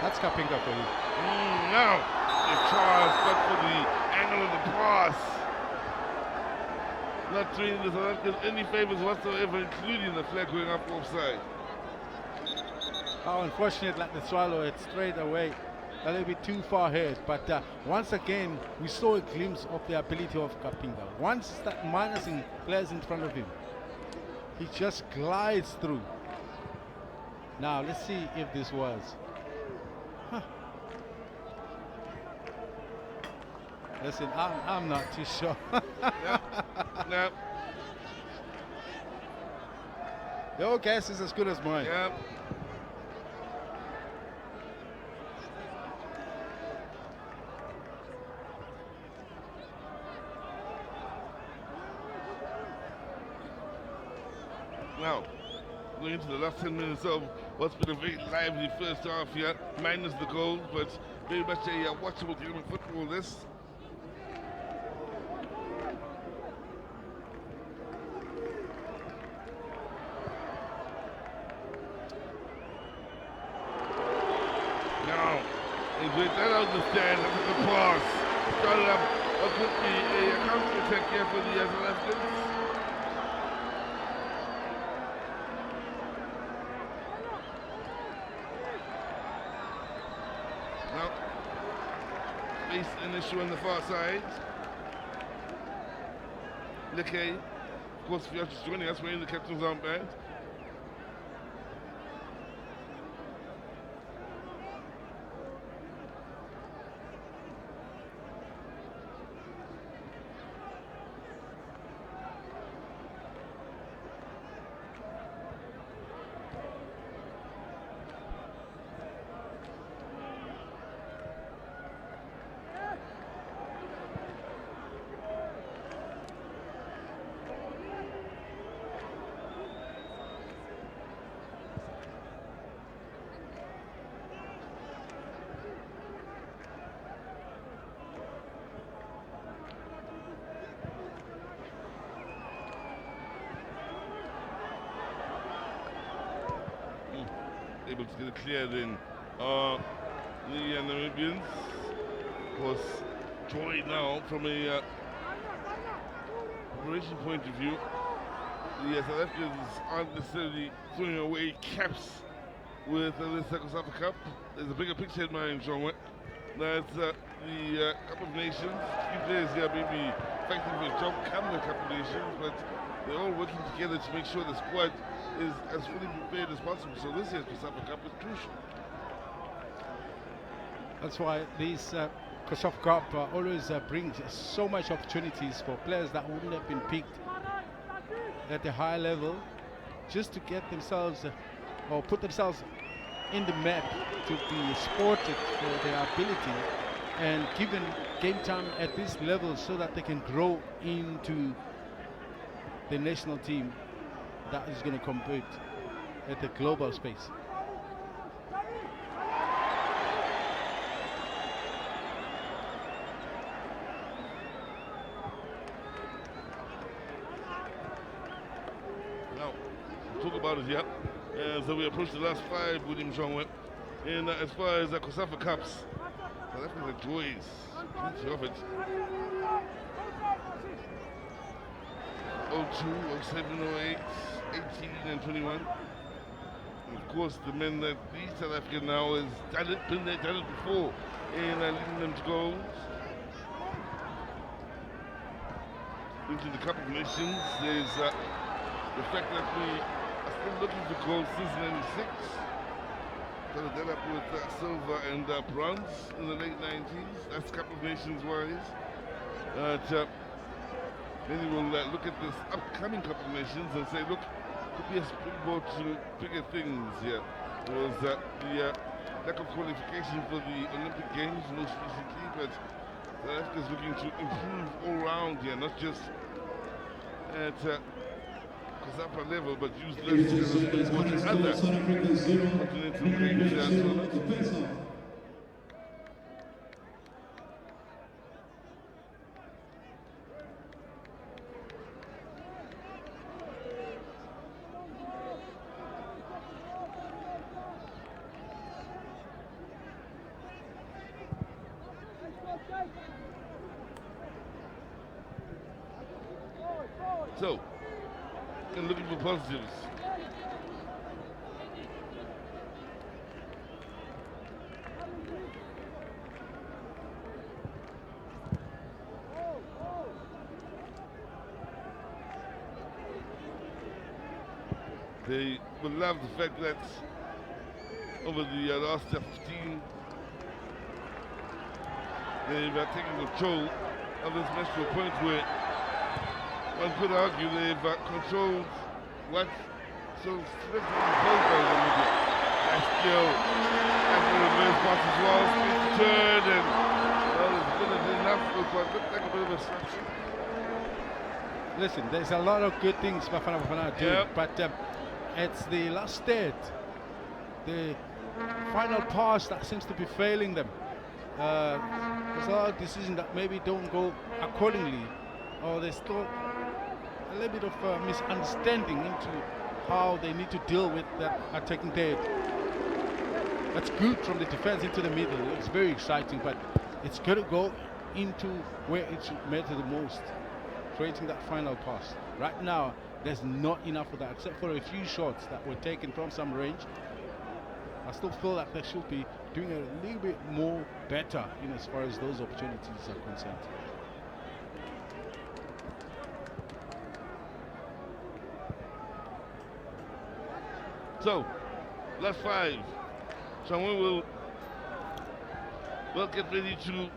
That's Kapinga for you. Now, the charge, but for the angle of the pass. Not doing the South Africans any favors whatsoever, including the flag going up offside. How unfortunate, like the Swallow, it straight away a little bit too far ahead. But once again, we saw a glimpse of the ability of Kapinga. Once he starts minusing players in front of him, he just glides through. Now, let's see if this was. Listen, I'm not too sure. No. Your guess is as good as mine. Yeah. Now, going into the last 10 minutes of what's been a very lively first half here, minus the goal, but very much a watchable game of football this. With that on the stand, look at the pass. Started up a counter attack here for the South Africans. Now, face an issue on the far side. Lekay, of course, if you're just joining us, we're in the captain's armband. able to get it cleared in. The Namibians, of course, joy now from a operation point of view. The South Africans aren't necessarily throwing away caps with this COSAFA Cup. There's a bigger picture in mind, John. That's the Cup of Nations. Few players here may be fighting for a job come the Cup of Nations, but they're all working together to make sure the squad is as fully prepared as possible. So this year's COSAFA Cup is crucial. That's why this COSAFA Cup always brings so much opportunities for players that wouldn't have been picked at a high level, just to get themselves or put themselves in the map to be spotted for their ability and given game time at this level so that they can grow into the national team that is going to compete at the global space. Now, talk about it here. As we approach the last 5, William Jongwe. And as far as the COSAFA Cups, South Africa enjoys plenty of it. 02, 07, 08, 18 and 21. And of course, the men that lead South Africa now has done it, been there, done it before, and leading them to goals. Into the Cup of Nations, there's the fact that we are still looking for goals since 96. Followed that up with silver and bronze in the late 90s. That's Cup of Nations wise. Then you will look at this upcoming Cup of Nations and say, look, could be a springboard to bigger things here. There was the lack of qualification for the Olympic Games most recently, but South Africa is looking to improve all round here, not just at COSAFA level, but use this to support other continental games tournaments. So, and looking for positives. They will love the fact that over the last 15, they've taken control of this match to a point where one could argue they've controlled what so significantly played by Namibia. That skill, after the reverse pass as well, it's turned and there's been enough of what looked like a bit of a structure. Listen, there's a lot of good things Bafana Bafana do, Yep. but it's the last third, the final pass that seems to be failing them. There's a lot of decisions that maybe don't go accordingly, or there's still a little bit of misunderstanding into how they need to deal with that attacking third. That's good from the defense into the middle. It's very exciting, but it's got to go into where it should matter the most, creating that final pass. Right now, there's not enough of that, except for a few shots that were taken from some range. I still feel that they should be doing a little bit more better in as far as those opportunities are concerned. So, last 5. Someone will get ready to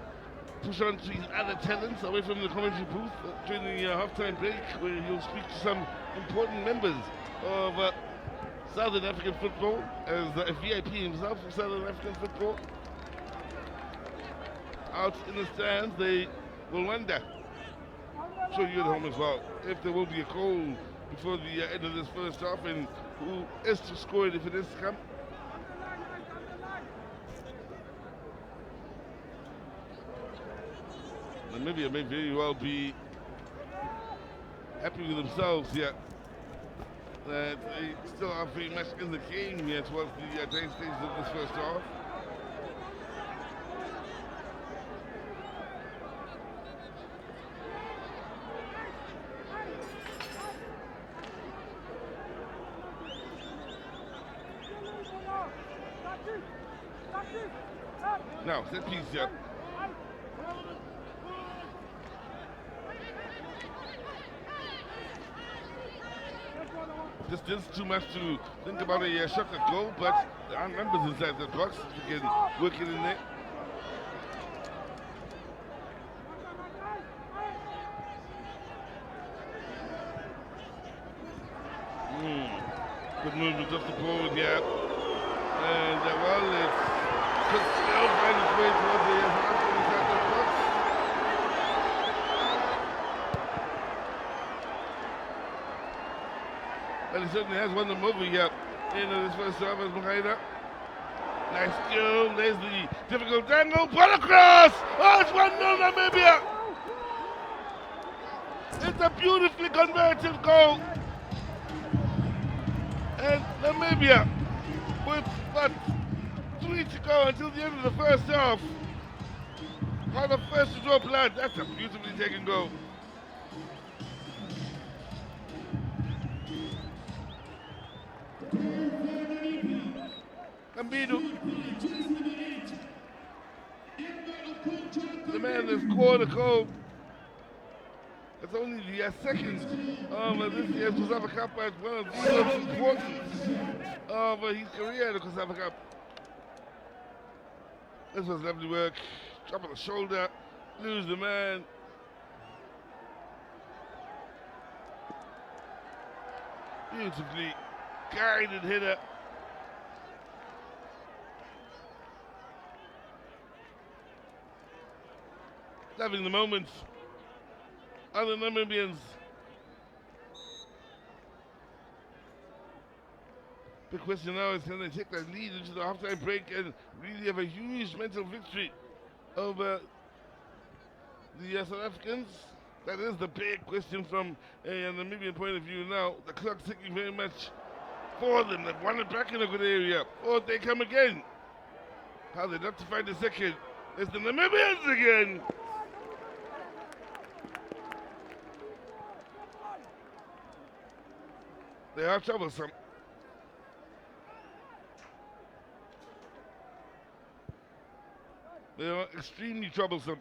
push on to his other talents away from the commentary booth during the halftime break, where he'll speak to some important members of Southern African football, as a VIP himself from Southern African football. Out in the stands, they will wonder, I'm sure you at home as well, if there will be a goal before the end of this first half, and who is to score it if it is to come. Namibia may very well be happy with themselves here that they still are very much in the game here towards the dying stages of this first half. Now, set piece here. Distance too much to think about a shot at goal, but there are numbers inside the box. You can work it in there. Good movement off the ball here. And well, it's could still find its way towards the South African inside the box. Well, he certainly has won them over here in this first half as Muhaida. Nice skill, there's the difficult angle, ball across! Oh, it's 1-0 Namibia! It's a beautifully converted goal. And Namibia, with but 3 to go until the end of the first half, on the first to draw blood, that's a beautifully taken goal. Kambidu, the man that scored a goal. It's only the second of this year's COSAFA Cup, but one of the most important of his career in the COSAFA Cup. This was lovely work. Drop on the shoulder, lose the man. Beautifully guided hitter. Loving the moment. Other Namibians. The question now is, can they take that lead into the halftime break and really have a huge mental victory over the South Africans? That is the big question from a Namibian point of view now. The clock's ticking very much for them. They've won it back in a good area. Or they come again. How they not to find a second. It's the Namibians again. They are troublesome. They are extremely troublesome.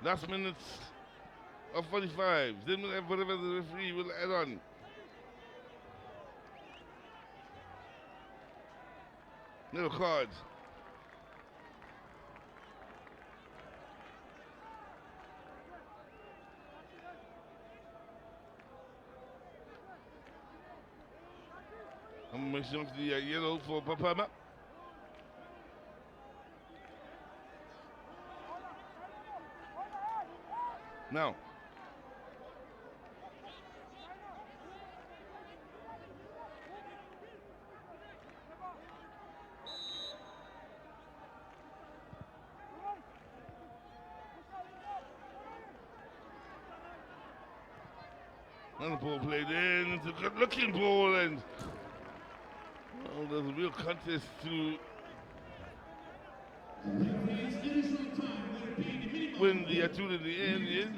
Last minutes of 45. Then we'll have whatever the referee will add on. No cards. I'm mixing up the yellow for Papama. Now. 1 ball played in, it's a good looking ball, and well, there's a real contest to win the Atul in the end. Yes.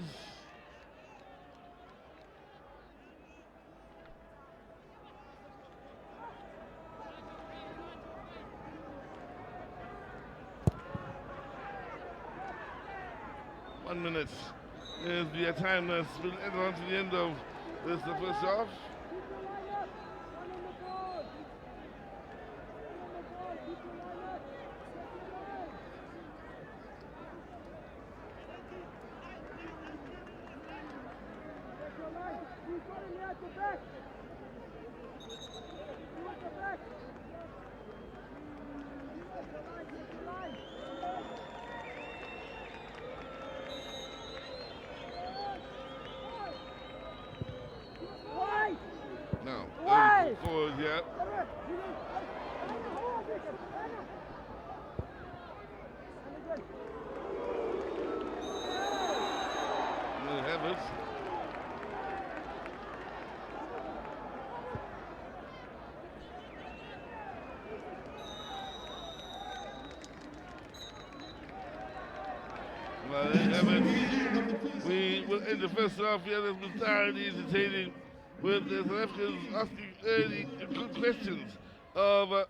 Minutes is the time that's been added on to the end of this, the first half. Now, forward, yeah. Well, there you have it. We will end the first half here. That's been thoroughly entertaining with the South Africans asking early good questions of the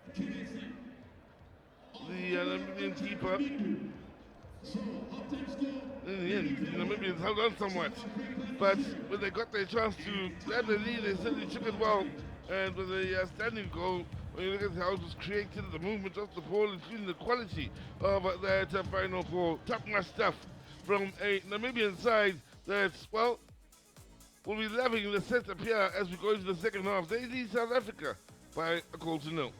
Namibian keeper. In the end, the Namibians held on somewhat. But when they got their chance to grab the lead, they certainly took it well. And with a standing goal, when you look at how it was created, the movement of the ball, including the quality of that final ball, top-notch stuff from a Namibian side that, well, will be loving the setup here as we go into the second half. They lead South Africa by a goal to nil.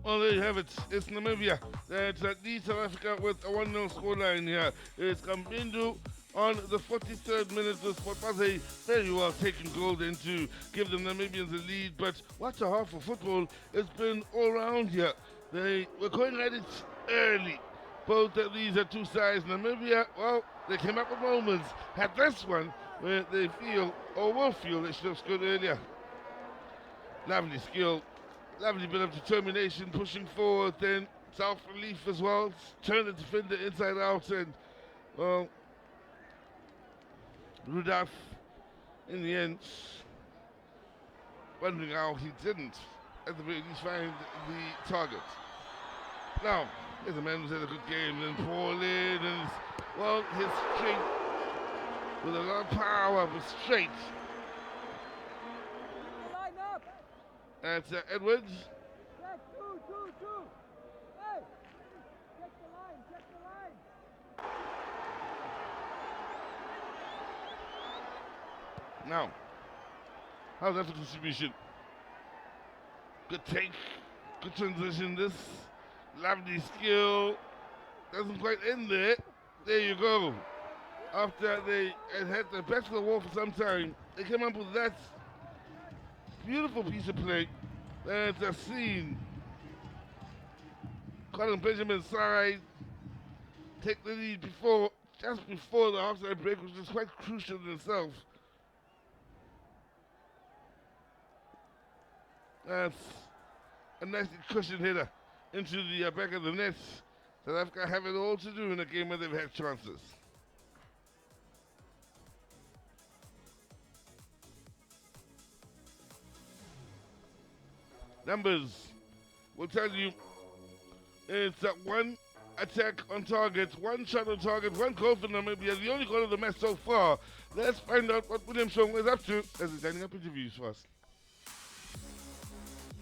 Well, there you have it. It's Namibia that leads South Africa with a 1-0 scoreline here. It's Kambindu on the 43rd minute. This was a very well taken goal then to give the Namibians a lead. But what a half of football it's been all around here. They were going at it early. Both of these are two sides. Namibia, well, they came up with moments. Had this one where they feel, or will feel, they should have scored earlier. Lovely skill. Lovely bit of determination, pushing forward, then self-relief as well. Turn the defender inside out, and Well, Rudolph, in the end, wondering how he didn't, at the very least, find the target. Now, there's a man who's had a good game, then Paulin, and well, his straight, with a lot of power, but straight. Line up. That's Edwards. Check, two. Hey, check the line. Now, how's that for distribution? Good take, good transition, this lovely skill, doesn't quite end there. There you go. After they had the best of the wall for some time, they came up with that beautiful piece of play. That's a scene. Colin Benjamin's side take the lead just before the half-time break, which was quite crucial in itself. That's a nicely cushioned header into the back of the net. South Africa have it all to do in a game where they've had chances. Numbers will tell you it's one attack on target, one shot on target, one goal for Namibia, the only goal of the match so far. Let's find out what William Song is up to as he's lining up interviews for us.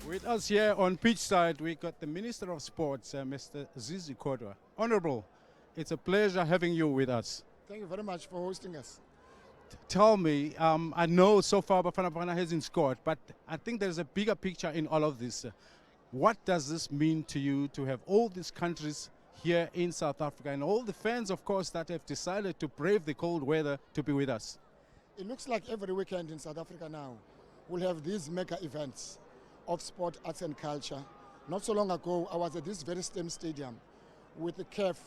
With us here on pitch side, we got the Minister of Sports, Mr. Zizi Kodwa. Honorable, it's a pleasure having you with us. Thank you very much for hosting us. Tell me, I know so far Bafana Bafana hasn't scored, but I think there's a bigger picture in all of this. What does this mean to you to have all these countries here in South Africa and all the fans, of course, that have decided to brave the cold weather to be with us? It looks like every weekend in South Africa now we'll have these mega events of sport, arts and culture. Not so long ago, I was at this very same stadium with the CAF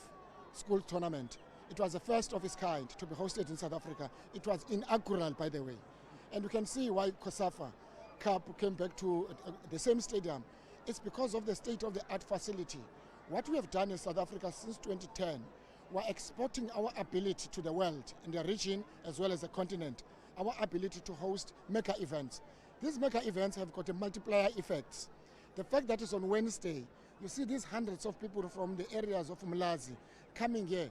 school tournament. It was the first of its kind to be hosted in South Africa. It was inaugural, by the way. And you can see why COSAFA Cup came back to the same stadium. It's because of the state-of-the-art facility. What we have done in South Africa since 2010, we're exporting our ability to the world, in the region as well as the continent, our ability to host mega events. These mega events have got a multiplier effect. The fact that it's on Wednesday, you see these hundreds of people from the areas of Mlazi coming here.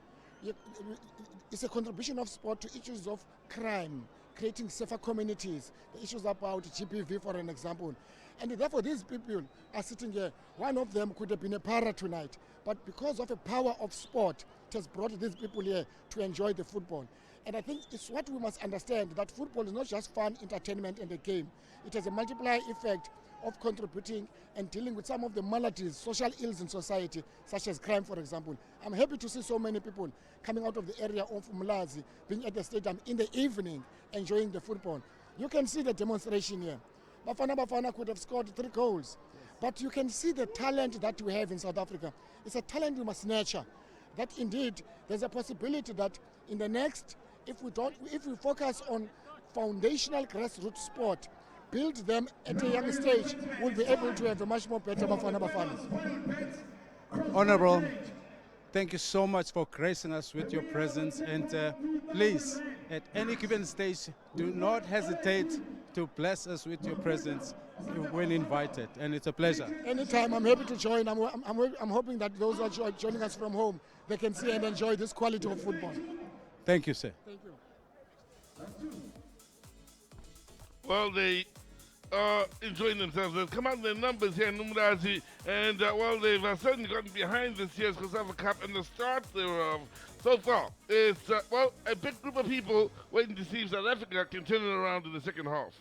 It's a contribution of sport to issues of crime, creating safer communities, the issues about GBV, for an example. And therefore these people are sitting here. One of them could have been a para tonight, but because of the power of sport, it has brought these people here to enjoy the football. And I think it's what we must understand, that football is not just fun, entertainment and a game. It has a multiplier effect of contributing and dealing with some of the maladies, social ills in society, such as crime, for example. I'm happy to see so many people coming out of the area of Mlazi, being at the stadium in the evening, enjoying the football. You can see the demonstration here. Bafana could have scored 3 goals. But you can see the talent that we have in South Africa. It's a talent we must nurture. That indeed, there's a possibility that in the next, if we focus on foundational grassroots sport, build them at a young stage, we'll be able to have a much more better Bafana. Honorable, thank you so much for gracing us with your presence, and please, at any given stage, do not hesitate to bless us with your presence when invited, and it's a pleasure. Anytime, I'm happy to join. I'm hoping that those who are joining us from home, they can see and enjoy this quality of football. Thank you, sir. Thank you. Well, they are enjoying themselves. They've come out in their numbers here in Numrazi, and well, they've certainly gotten behind this year's COSAFA Cup, and the start thereof so far is, well, a big group of people waiting to see if South Africa can turn it around in the second half.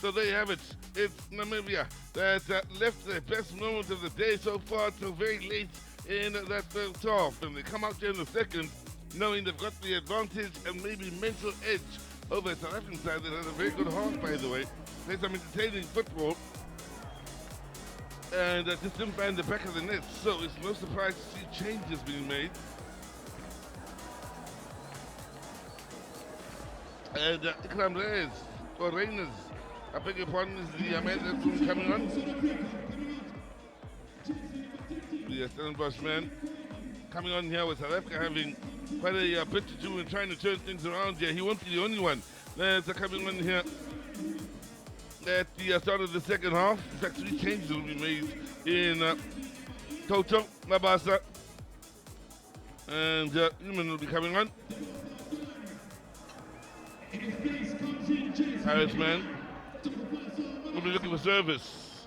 So there you have it. It's Namibia that left the best moment of the day so far till very late in that first half. And they come out there in the second knowing they've got the advantage and maybe mental edge over the South African side that had a very good half, by the way. Played some entertaining football and just didn't find the back of the net. So it's no surprise to see changes being made. And Ikram Reyes, or Reyners, I beg your pardon, is the man that's coming on. The Stellenbosch man coming on here with South Africa having quite a bit to do in trying to turn things around here. He won't be the only one that's coming on here at the start of the second half. In fact, 3 changes will be made in total. Mabasa and Newman will be coming on. Harrisman will be looking for service.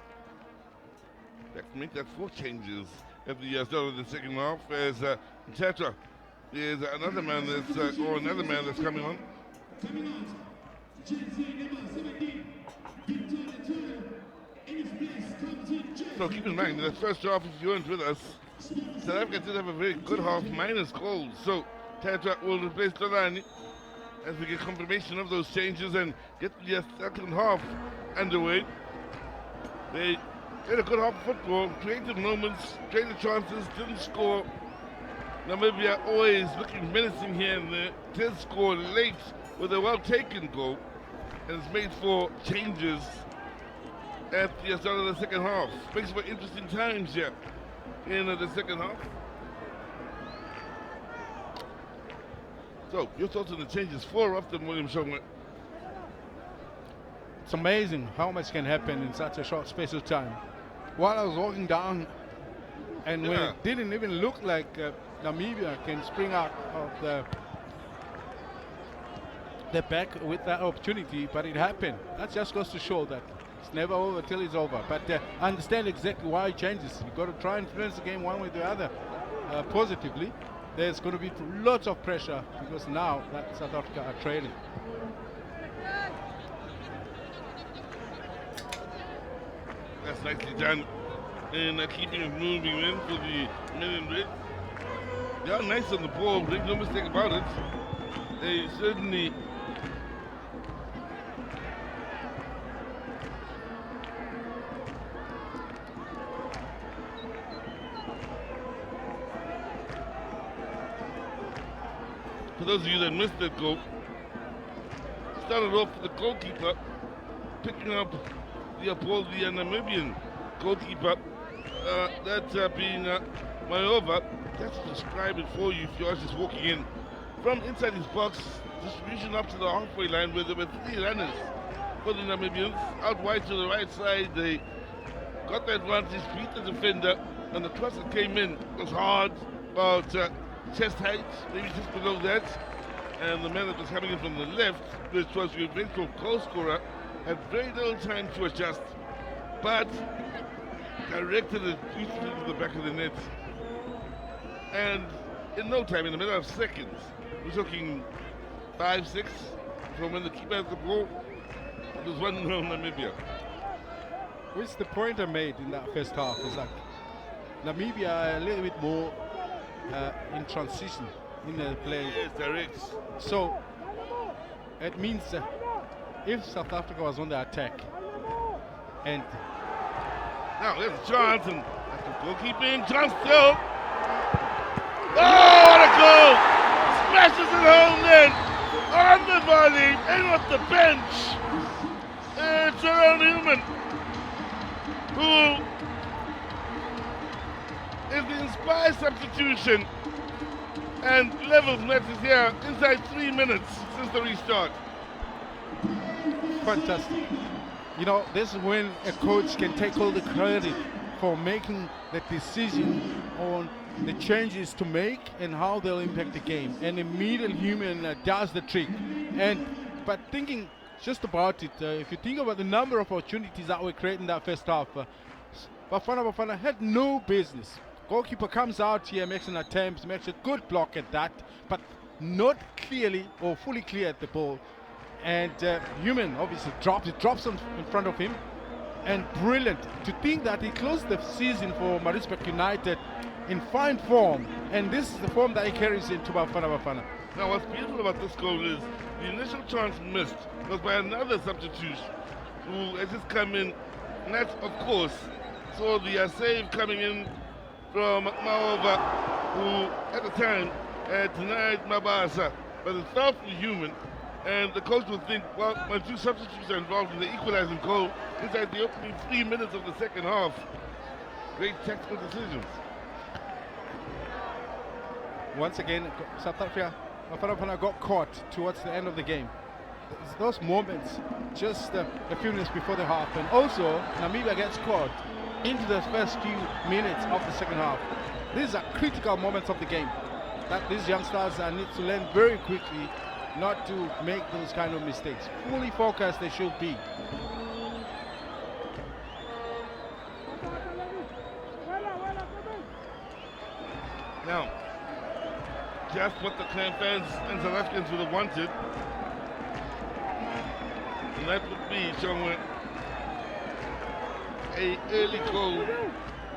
That makes that 4 changes at the start of the second half as Tatra is another man that's coming on. So keep in mind that first half, if you weren't with us, South Africa did have a very good half minus goals. So Tatra will replace Tolani as we get confirmation of those changes and get the second half underway. They had a good half of football, created moments, created chances, didn't score. Namibia always looking menacing here and there, did score late with a well-taken goal, and it's made for changes at the start of the second half. Makes for interesting times here in the second half. So, your thoughts on the changes? 4 of them, William Shongwe. It's amazing how much can happen in such a short space of time. While I was walking down, and when it didn't even look like Namibia can spring out of the back with that opportunity, but it happened. That just goes to show that it's never over till it's over. But I understand exactly why it changes. You've got to try and influence the game one way or the other positively. There's going to be lots of pressure because now that South Africa are trailing. That's nicely done in keeping it moving in for the men in red. They are nice on the ball, make no mistake about it. They certainly for those of you that missed that goal, started off with the goalkeeper picking up the ball, the Namibian goalkeeper, that being Mayova. Let's describe it for you if you are just walking in. From inside his box, distribution up to the halfway line where there were 3 runners for the Namibians. Out wide to the right side, they got the advantage, beat the defender, and the cross that came in was hard, about chest height, maybe just below that. And the man that was coming in from the left, which was your eventual goal scorer, had very little time to adjust, but directed it beautifully to the back of the net. And in no time, in the matter of seconds, we're talking 5, 6, from when the keeper had the ball, it was 1-0 Namibia. Which the point I made in that first half is like Namibia a little bit more in transition in the play. Yes, direct. So it means if South Africa was on the attack and now there's a chance and goalkeeping chance still. Oh, what a goal! Smashes it home then on the volley and off the bench. It's Jerome Newman, who is the inspired substitution and levels matters here inside 3 minutes since the restart. fantastic. You know, this is when a coach can take all the credit for making the decision on the changes to make and how they'll impact the game. And the middle human does the trick. But thinking just about it, if you think about the number of opportunities that were created in that first half, Bafana had no business. Goalkeeper comes out here, makes an attempt, makes a good block at that, but not clearly or fully clear at the ball. And Human obviously drops in front of him. And brilliant to think that he closed the season for Maritzburg United in fine form, and this is the form that he carries into Bafana Bafana. Now, what's beautiful about this goal is the initial chance missed was by another substitute who has just come in, and that's, of course, saw the save coming in from Maova, who at the time had denied Mabasa, but it's not for Human. And the coach will think, well, when two substitutes are involved in the equalizing goal, inside the opening 3 minutes of the second half. Great tactical decisions. Once again, South Africa, Bafana Bafana got caught towards the end of the game. Those moments, just a few minutes before the half, and also Namibia gets caught into the first few minutes of the second half. These are critical moments of the game that these youngsters need to learn very quickly not to make those kind of mistakes. Fully focused they should be. Now, just what the Clan fans and South Africans would have wanted, and that would be somewhere an early goal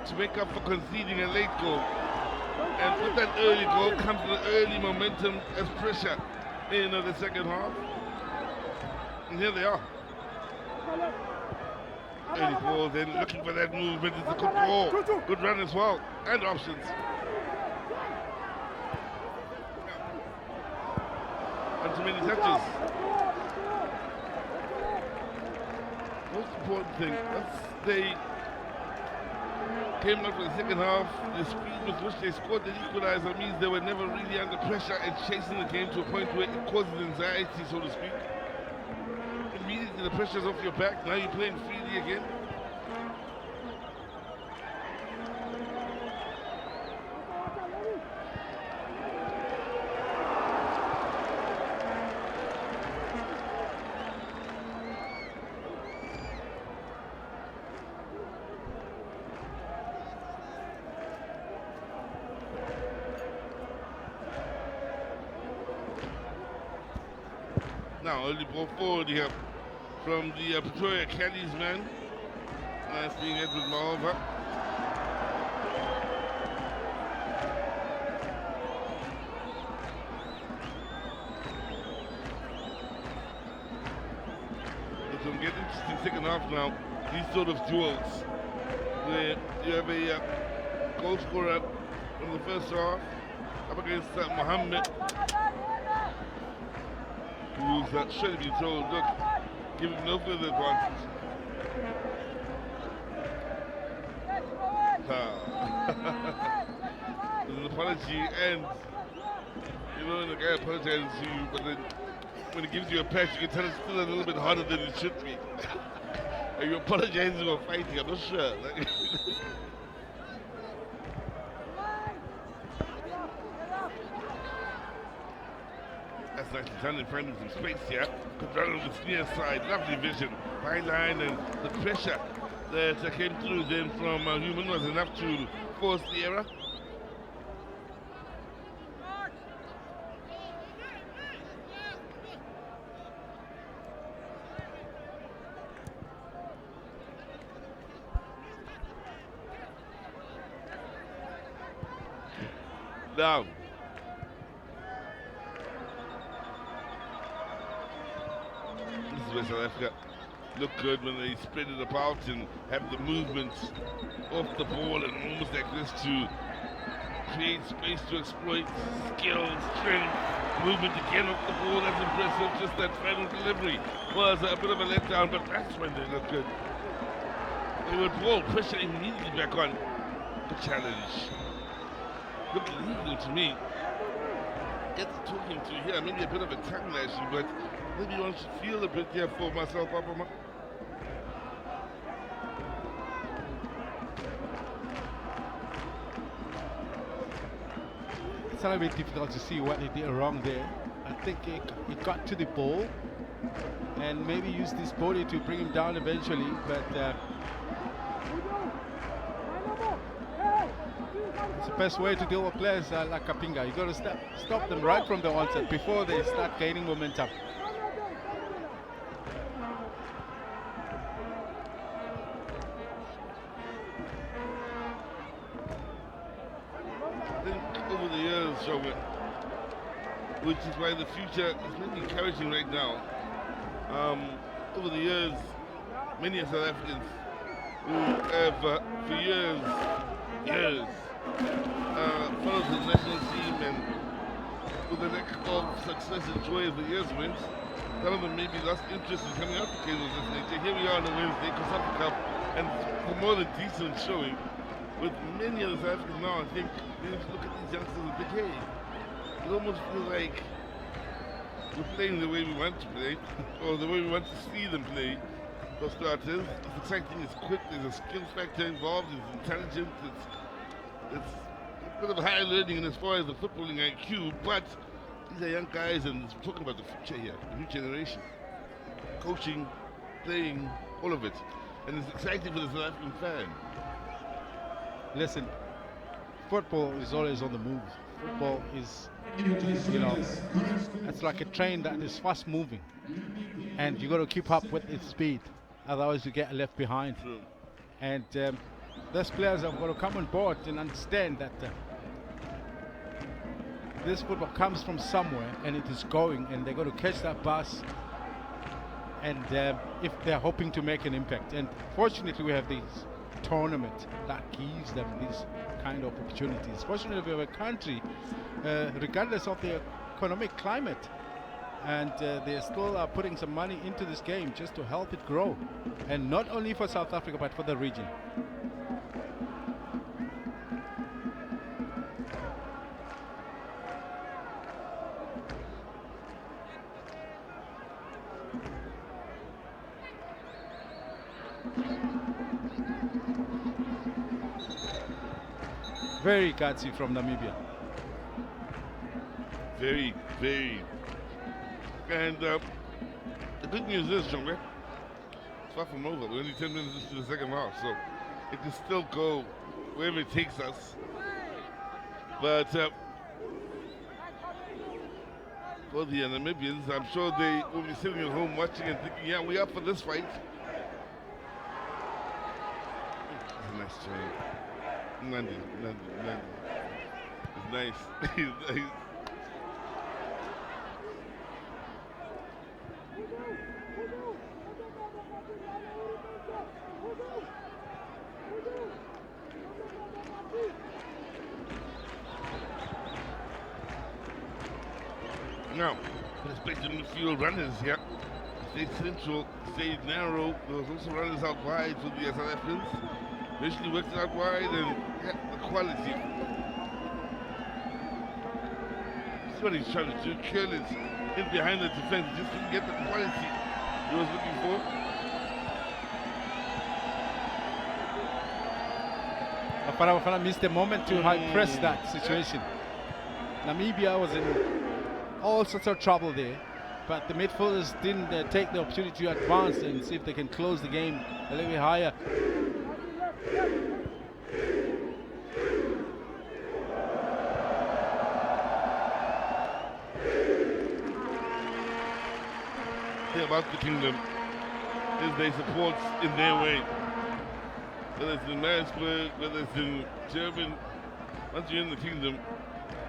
to make up for conceding a late goal. And with that early goal comes the early momentum as pressure in the second half. And here they are. Early ball, then looking for that movement. It's a good ball. Good run as well. And options. And too many touches. Most important thing, once they came out for the second half, the speed with which they scored the equalizer means they were never really under pressure and chasing the game to a point where it causes anxiety, so to speak. Immediately the pressure's off your back, now you're playing freely again. Now, early ball forward here from the Pretoria Caddies man. Nice being Edward Malva. It's going to get interesting second half now. These sort of duels where you have a goal scorer from the first half up against Mohammed, who's should have been told, look, give him no further advantage. There's an apology, and you know, the guy apologizes to you, but then when he gives you a patch, you can tell it's still a little bit harder than it should be. Are you apologizing or fighting? I'm not sure. That's nicely done in front of some space here. Could run on the near side, lovely vision, high line, and the pressure that came through then from Human was enough to force the error. Now, this is where South Africa look good when they spread it about and have the movements off the ball and almost like this to create space to exploit skill, strength, movement again off the ball. That's impressive. Just that final delivery was a bit of a letdown, but that's when they look good. They would ball pressure immediately back on. Good challenge. Looked legal to me. Get the talking to here, maybe a bit of a tongue lashing, but maybe one should feel a bit here for myself, Papa. It's a little bit difficult to see what he did wrong there. I think he got to the ball and maybe used his body to bring him down eventually, but it's the best way to deal with players like Kapinga. You got to stop them right from the onset before they start gaining momentum. years, Shogun, which is why the future is really encouraging right now. Over the years, many South Africans who have for years, followed the national team and with the lack of success and joy as the years went, some of them maybe lost interest in coming out to games of this nature. Here we are on a Wednesday, COSAFA Cup, and for more than decent showing, with many of the South Africans now, I think, we need to look at these youngsters and think, hey, it almost feels like we're playing the way we want to play, or the way we want to see them play. For starters, it's exciting, it's quick, there's a skill factor involved, it's intelligent, it's a bit of higher learning as far as the footballing IQ, but these are young guys and we're talking about the future here, the new generation. Coaching, playing, all of it. And it's exciting for the South African fan. Listen, football is always on the move. Football is, you know, it's like a train that is fast moving, and you got to keep up with its speed, otherwise you get left behind. True. And those players have got to come on board and understand that this football comes from somewhere and it is going, and they're going to catch that bus, and if they're hoping to make an impact. And fortunately we have these tournament that gives them these kind of opportunities. Fortunately we have a country, regardless of the economic climate, and they're still putting some money into this game just to help it grow, and not only for South Africa but for the region. Very gutsy from Namibia. Very, very. And the good news is, John, it's far from over. We're only 10 minutes into the second half, so it can still go wherever it takes us. But for the Namibians, I'm sure they will be sitting at home watching and thinking, yeah, we're up for this fight. It's a nice try. Nandi. It's nice. He's nice. Now, respect the midfield runners here. Stayed central, stayed narrow. There was also runners out wide for the South Africans. Eventually worked it out wide, and yeah, the quality. That's what he's trying to do. Curl it in behind the defense. Just couldn't get the quality he was looking for. Bafana missed the moment to high press that situation. Namibia was in all sorts of trouble there, but the midfielders didn't take the opportunity to advance and see if they can close the game a little bit higher. Thing about the kingdom is they support in their way. Whether it's in Maritzburg, whether it's in Durban, once you're in the kingdom,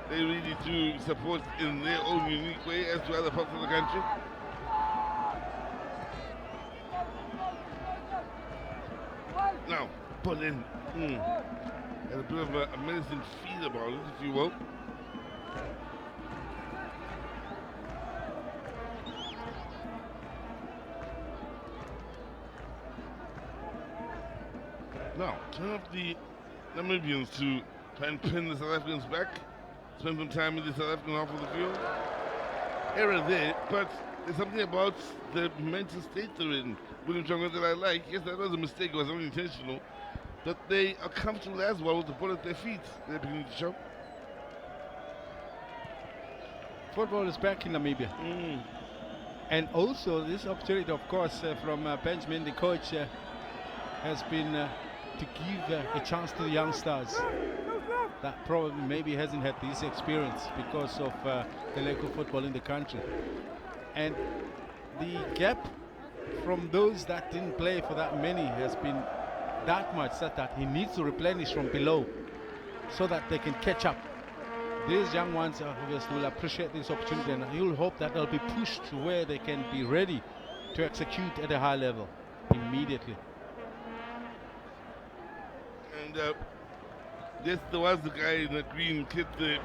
they really do support in their own unique way as to other parts of the country. Now, put in, has a bit of a menacing feel about it, if you will. Now, turn up the Namibians to try and pin the South Africans back. Spend some time in the South African half of the field. Error there, but there's something about the mental state they're in. William Chonga that I like. Yes, that was a mistake, it was unintentional. But they are comfortable as well with the ball at their feet. They're beginning to show. Football is back in Namibia. And also this opportunity, of course, from Benjamin, the coach, has been to give a chance to the young stars that probably maybe hasn't had this experience because of the lack of football in the country. And the gap from those that didn't play for that many has been that much that he needs to replenish from below so that they can catch up these young ones obviously will appreciate this opportunity, and you'll hope that they'll be pushed to where they can be ready to execute at a high level immediately. And yes, there was the guy in the green kit there.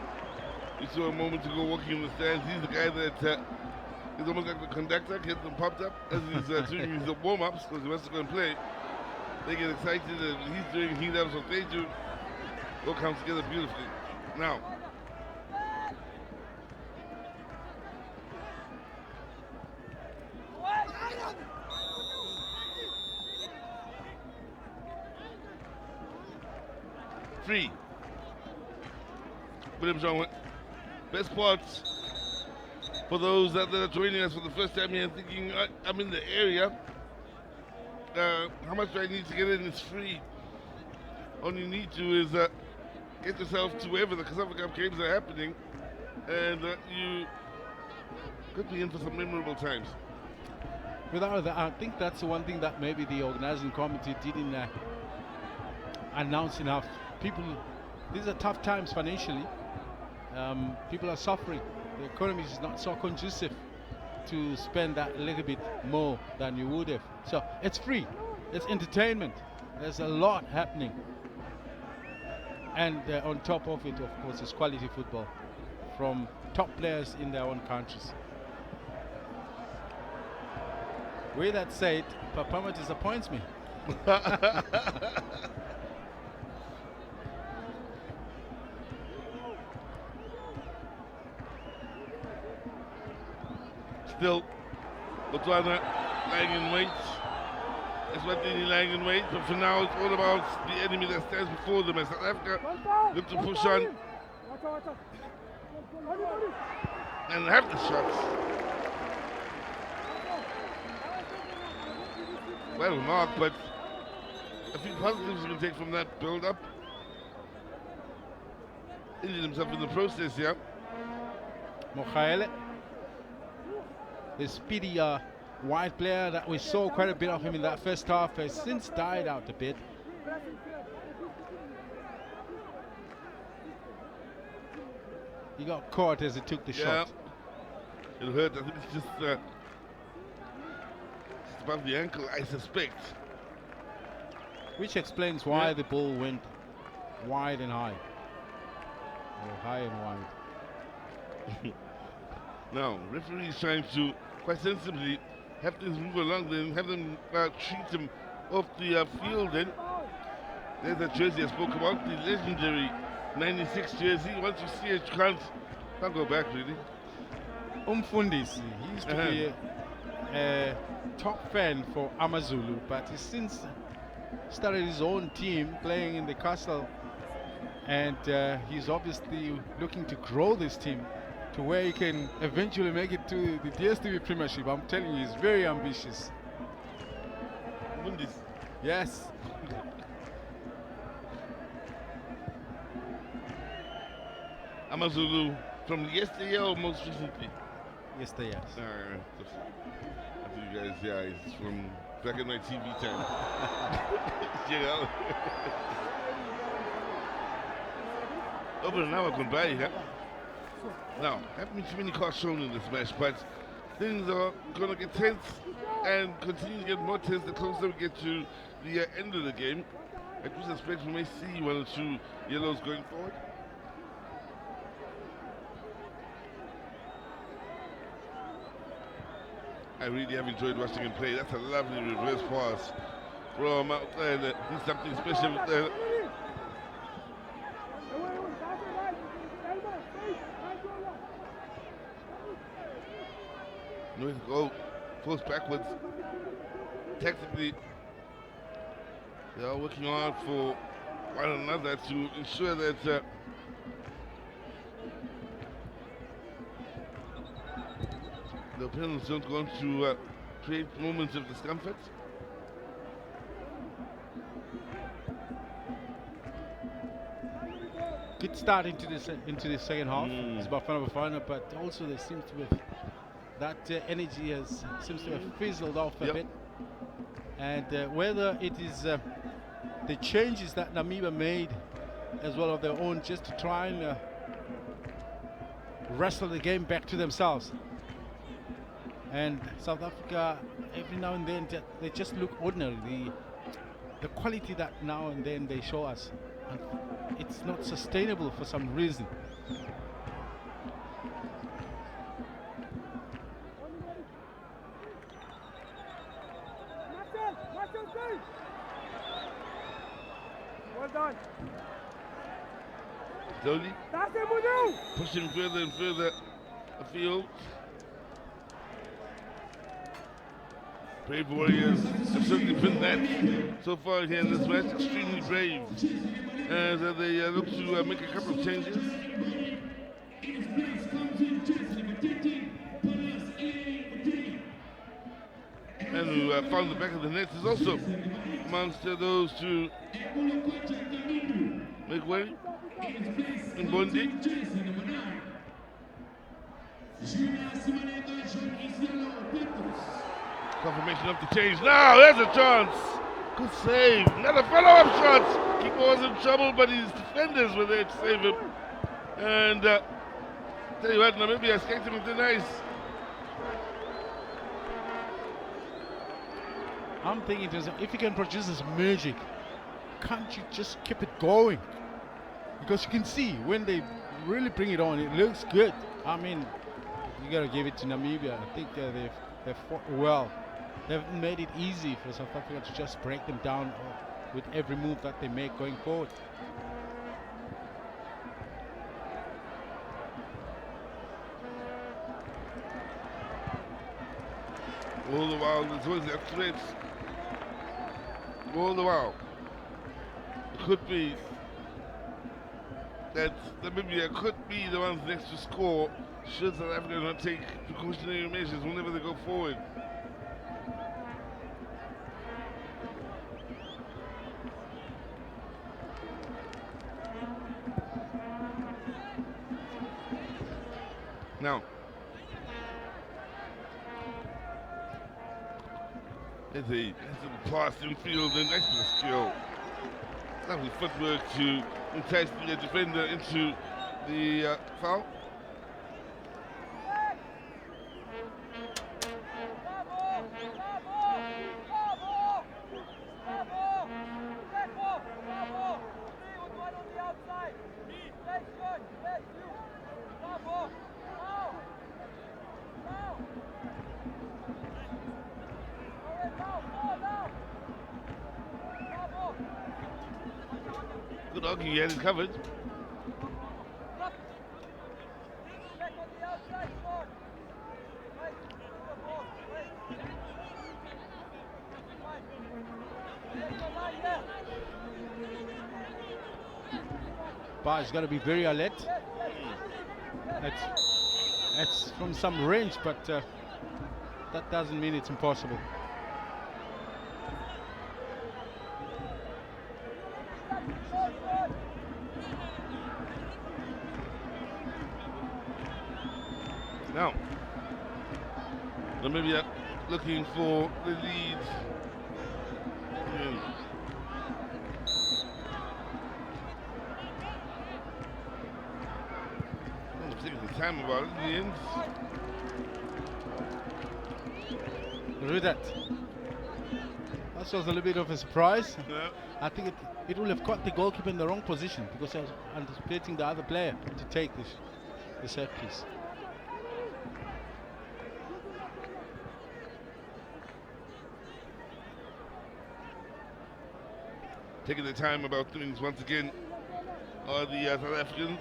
We saw a moment ago walking in the stands. He's the guy that is almost like the conductor, gets them popped up as he's doing his warm-ups because he wants to go and play. They get excited and he's doing heat-ups, what they do. It all comes together beautifully. Now, free. William John, best parts for those that are joining us for the first time here and thinking, I'm in the area. How much do I need to get in? It's free. All you need to is get yourself to wherever the COSAFA Cup games are happening, and you could be in for some memorable times. Without that, I think that's the one thing that maybe the organizing committee didn't announce enough. People, these are tough times financially. People are suffering. The economy is not so conducive to spend that little bit more than you would have. So it's free. It's entertainment. There's a lot happening. And on top of it, of course, is quality football from top players in their own countries. With that said, Papama disappoints me. Still, Botswana lying in wait. Eswatini lying in wait, but for now it's all about the enemy that stands before them. As South Africa look to push on and have the shots. Well marked, but a few positives you can take from that build-up. Injured himself in the process, yeah. Mochaele, the speedy wide player that we saw quite a bit of him in that first half, has since died out a bit. He got caught as he took the shot. It hurt. I think it's just above the ankle, I suspect. Which explains why the ball went wide and high. Or high and wide. Now, referees trying to quite sensibly have things move along, then have them treat him off the field. Then there's that jersey I spoke about, the legendary 96 jersey. Once you see it, you can't go back really. Umfundisi, he used to be a top fan for Amazulu, but he's since started his own team playing in the castle, and he's obviously looking to grow this team to where he can eventually make it to the DSTV Premiership. I'm telling you, he's very ambitious. Mundis. Yes. Amazulu from yesterday or most recently? Yesterday, yes. I think you guys, yeah, it's from back in my TV time. You know? Over an hour gone by, yeah? Now, haven't been too many cards shown in this match, but things are going to get tense and continue to get more tense the closer we get to the end of the game. I do suspect we may see one or two yellows going forward. I really have enjoyed watching him play. That's a lovely reverse pass from out there. He's something special there. No, go force backwards. Tactically, they are working hard for one another to ensure that the opponents don't go on to create moments of discomfort. Good start into the second half. It's Bafana, but also there seems to be that energy seems to have fizzled off a bit. And whether it is the changes that Namibia made as well of their own, just to try and wrestle the game back to themselves. And South Africa, every now and then, they just look ordinary. The quality that now and then they show us, and it's not sustainable for some reason. Well done. Slowly pushing further and further afield. Brave Warriors have certainly been that so far here in this match. Extremely brave as they look to make a couple of changes. And who found the back of the net is also amongst those to make way in Bondi. Confirmation of the change. Now there's a chance. Good save. Another follow-up shot. Keeper was in trouble, but his defenders were there to save him. And tell you what, Namibia skated him into nice. I'm thinking to myself, if you can produce this magic, can't you just keep it going? Because you can see when they really bring it on, it looks good. I mean, you gotta give it to Namibia. I think they've fought well. They've made it easy for South Africa to just break them down with every move that they make going forward. All the while, there's always that threat. All the while, it could be that Namibia could be the ones next to score should South Africa not take precautionary measures whenever they go forward. Now, there's a pass in field and excellent skill. Lovely footwork to entice the defender into the foul. Good argue, he had it covered. But he's got to be very alert. That's from some range, but that doesn't mean it's impossible. Now, Namibia looking for the lead. I'm taking the time about it in the end. Look at that. That was a little bit of a surprise. Yeah. I think it will have caught the goalkeeper in the wrong position because I was anticipating the other player to take the set piece. Taking the time about things once again are the South Africans.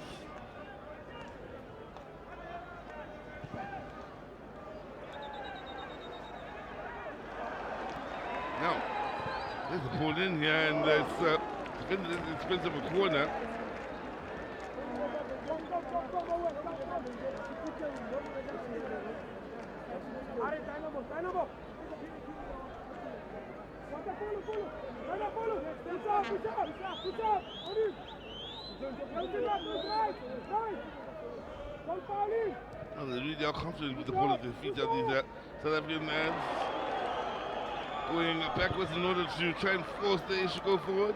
Now, there's a pull in here and it's defended at the expense of a corner. Oh, they really are confident with the ball at their feet of these South African men. Going backwards in order to try and force the issue go forward.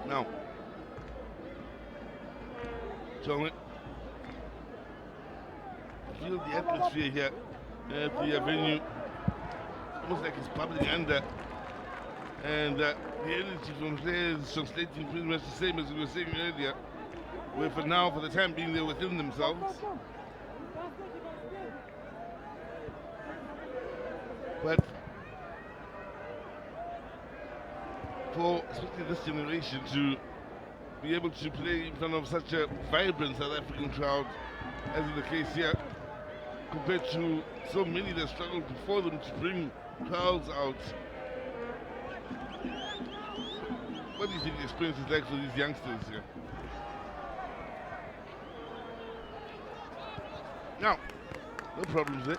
Now, so feel the atmosphere here at the venue, almost like it's bubbling under, and the energy from players is translating pretty much the same as we were saying earlier, where for now, for the time being, they're within themselves. But for especially this generation to be able to play in front of such a vibrant South African crowd, as is the case here, compared to so many that struggled before them to bring crowds out. What do you think the experience is like for these youngsters here? Now, no problems there.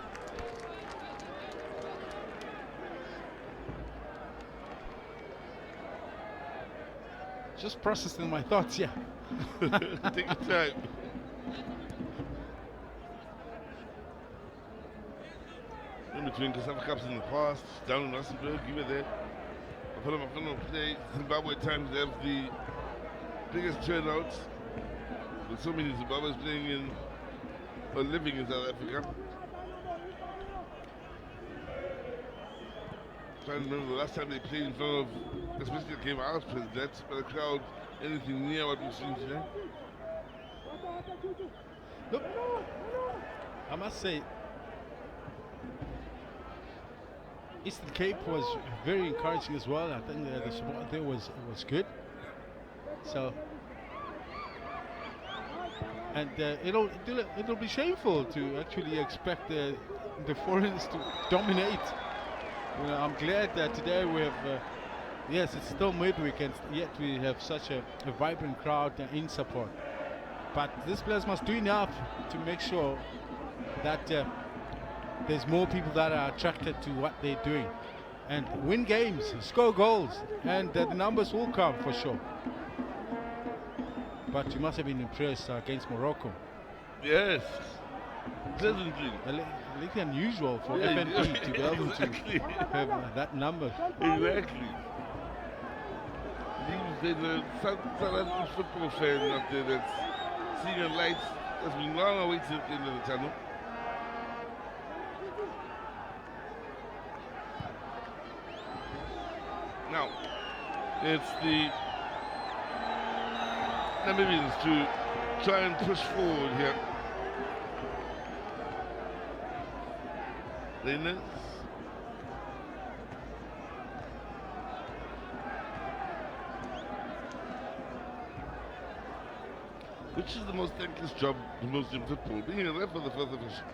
Just processing my thoughts, yeah. Take your time. In between Cassava Cups in the past, down in Rustenburg, you were there. I play Zimbabwe at times they have the biggest turnouts with so many Zimbabweans playing in or living in South Africa. Trying to remember the last time they played in front of, especially the game I was present at, but a crowd anything near what we've seen today. Look, I must say, Eastern Cape was very encouraging as well. I think the support there was good. So, and it'll be shameful to actually expect the foreigners to dominate. You know, I'm glad that today we have. Yes, it's still midweek, and yet we have such a vibrant crowd in support. But these players must do enough to make sure that there's more people that are attracted to what they're doing, and win games, score goals, and the numbers will come for sure. But you must have been impressed against Morocco. Yes, pleasantly. A little unusual for FNP to be able to have that number. Exactly. There's a South African football fan up there that's seeing a light that's been long awaited at the end of the tunnel. Now, it's the Namibians to try and push forward here. Leonard. Which is the most thankless job most in football? Being a ref or the fourth official?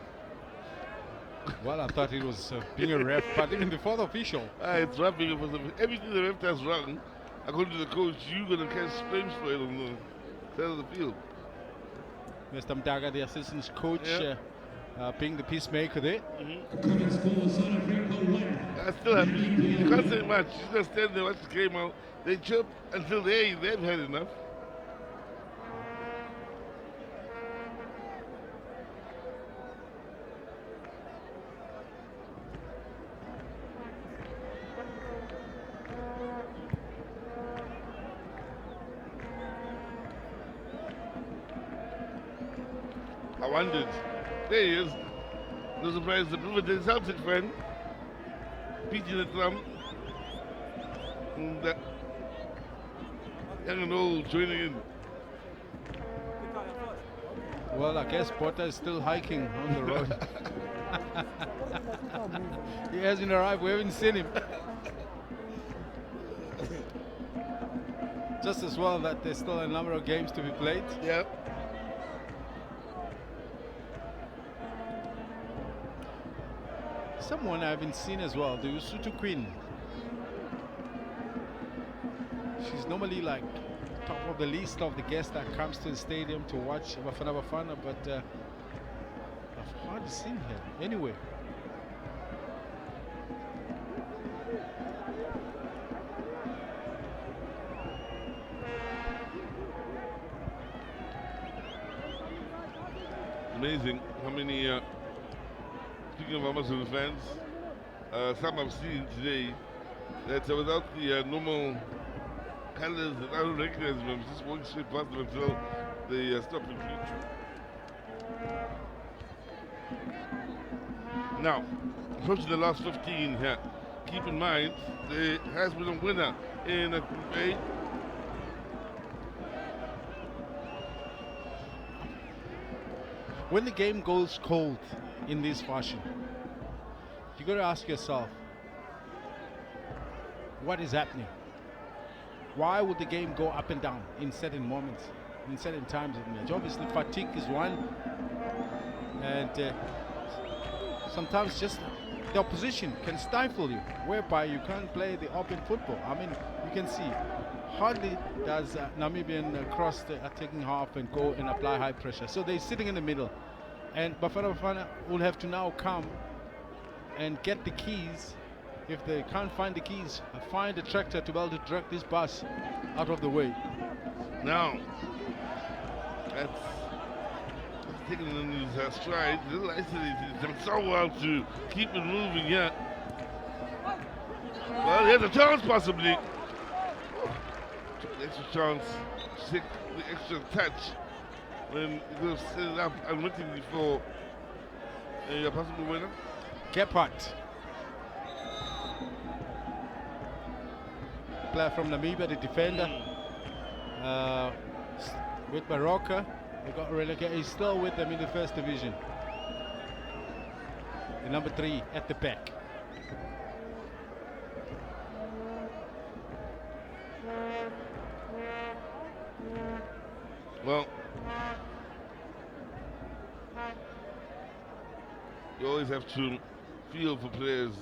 Well, I thought it was being a ref, but even the fourth official. It's rough being a fourth official. Everything the ref does wrong, according to the coach, you're going to catch flames for it on the side of the field. Mr. Mdaga, the assistant coach, being the peacemaker there. I'm still happy. You can't say much. You just stand there, watch the game out. They chirp until they've had enough. I wondered. There he is. No surprise, the Bloemfontein Celtic fan. Beating the drum. And young and old joining in. Well, I guess Potter is still hiking on the road. He hasn't arrived. We haven't seen him. Just as well that there's still a number of games to be played. Yeah. Someone I haven't seen as well, the Usutu Queen. She's normally like top of the list of the guests that comes to the stadium to watch Bafana Bafana, but I've hardly seen her anyway. Amazing how many, speaking of Amazon fans, some I've seen today that without the normal colors, and I don't recognize them. I'm just walking straight past them until they stop and greet you. Now, approaching the last 15 here. Keep in mind, there has been a winner in Group A. When the game goes cold in this fashion, you got to ask yourself, what is happening? Why would the game go up and down in certain moments, in certain times of the match? Obviously, fatigue is one, and sometimes just the opposition can stifle you, whereby you can't play the open football. I mean, you can see, hardly does Namibian cross the attacking half and go and apply high pressure. So they're sitting in the middle, and Bafana Bafana will have to now come and get the keys. If they can't find the keys, find a tractor to be able to drag this bus out of the way. Now, that's taking in his stride, a little isolated. He's done so well to keep it moving here. Well, he has a chance possibly. Took the extra chance, take the extra touch when he could have set it up unwittingly for a possible winner. Gephardt, player from Namibia, the defender, with Baroka. They got relegated. He's still with them in the first division. The number 3 at the back. Well, you always have to feel for players.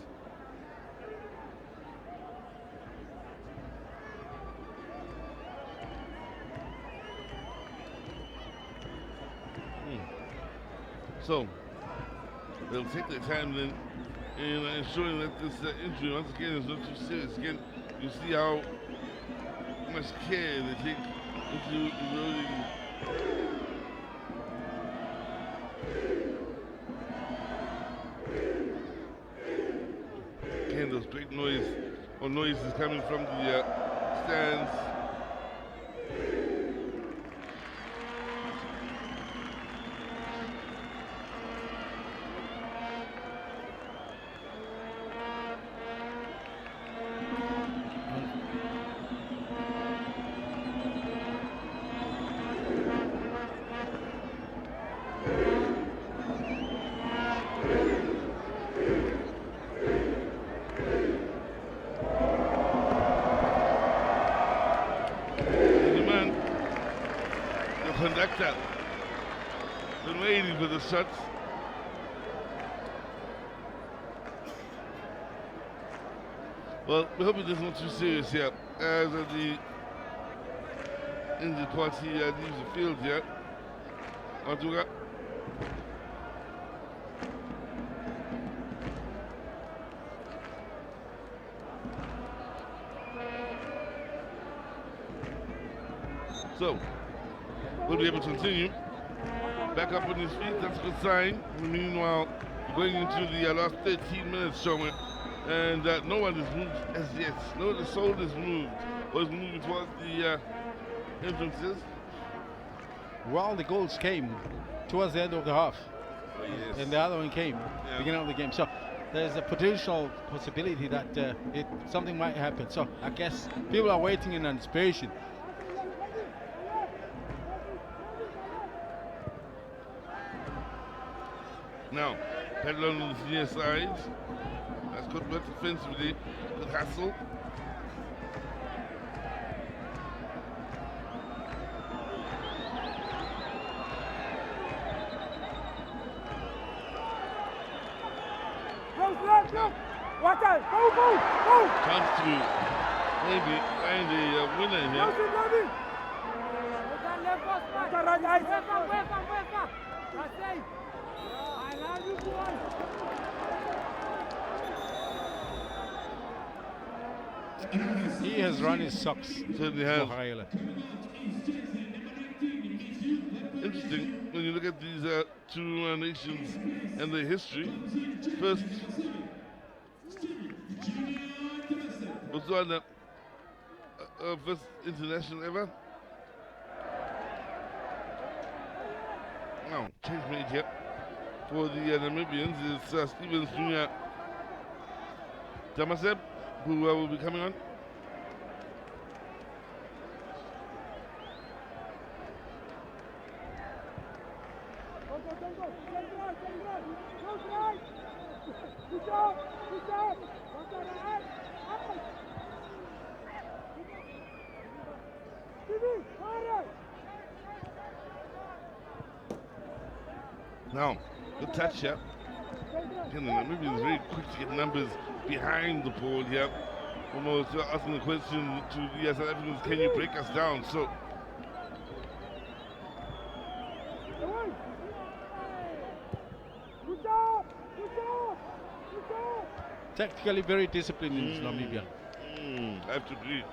So, they'll take their time then in ensuring that this injury, once again, is not too serious. Again, you see how much care they take into eroding. Again, those great noises coming from the stands. Conductor been waiting for the shots. Well, we hope it is not too serious here as the injured party leaves the field here. Artuga. So, will be able to continue. Back up on his feet, that's a good sign. Meanwhile, going into the last 13 minutes somewhere, and no one is moved as yet. No, the soul is moved, or is moving towards the entrances. Well, the goals came towards the end of the half, and the other one came beginning of the game. So there's a potential possibility that something might happen. So I guess people are waiting in anticipation. Now, Pedlon on the near side. That's good work defensively. Good hassle. Chance to maybe find a winner here. He has run his socks. Certainly has. Haile. Interesting when you look at these two nations and their history. First, Botswana first international ever. Now, change made here for the Namibians is Stevens Jr. Tamaseb, who will be coming on. Now, good touch here. Again, the Namibians very quick to get numbers behind the ball here. Almost asking the question to the South Africans, can you break us down? So, tactically very disciplined in Namibia. I have to agree.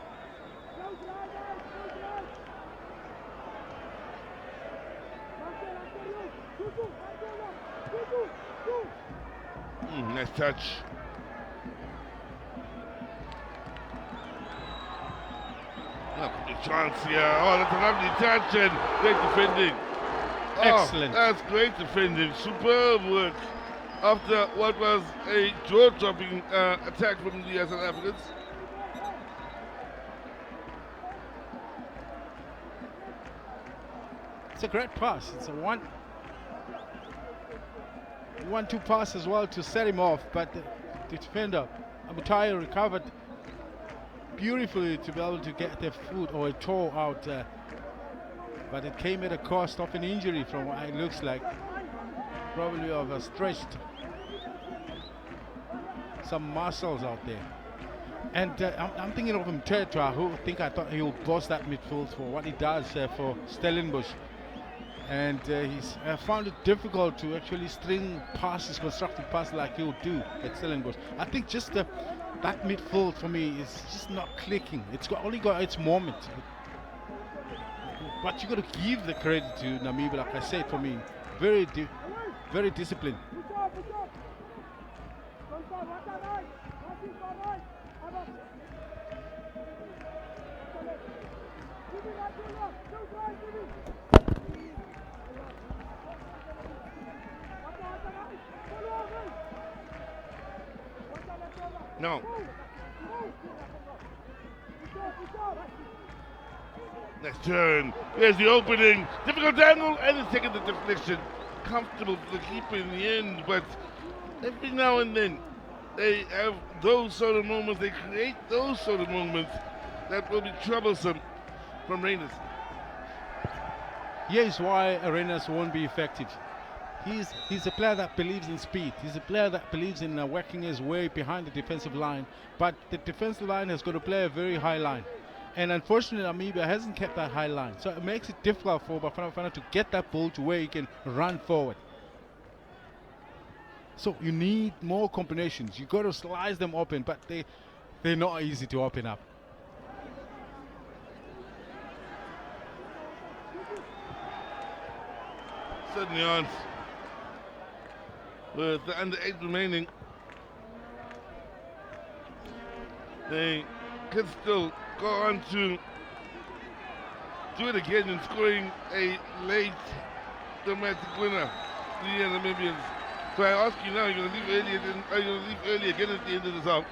Nice touch. Oh, good chance here. Oh, that's a lovely touch and great defending. Excellent. Oh, that's great defending. Superb work after what was a jaw-dropping attack from the South Africans. It's a great pass. It's a 1-2 pass as well to set him off, but the defender Abutai recovered beautifully to be able to get their foot or a toe out, but it came at a cost of an injury from what it looks like, probably of a stretched some muscles out there. And I'm thinking of him, Tetra, who I thought he would boss that midfield for what he does for Stellenbosch. And he's found it difficult to actually string passes, constructive passes like he would do at Stellenbosch. I think just that midfield for me is just not clicking. It's only got its moment. But you got to give the credit to Namibia, like I said, for me, very disciplined. No. Next turn. There's the opening. Difficult angle, and it's taking the deflection. Comfortable for the keeper in the end, but every now and then they have those sort of moments. They create those sort of moments that will be troublesome from Rangers. Here's why Arenas won't be effective. He's a player that believes in speed. He's a player that believes in working his way behind the defensive line. But the defensive line has got to play a very high line. And unfortunately, Namibia hasn't kept that high line. So it makes it difficult for Bafana Bafana to get that ball to where he can run forward. So you need more combinations. You've got to slice them open, but they're not easy to open up. Certainly aren't. With the under 8 remaining, they can still go on to do it again in scoring a late dramatic winner, the Namibians. So I ask you now, are you going to leave early again, again at the end of this half?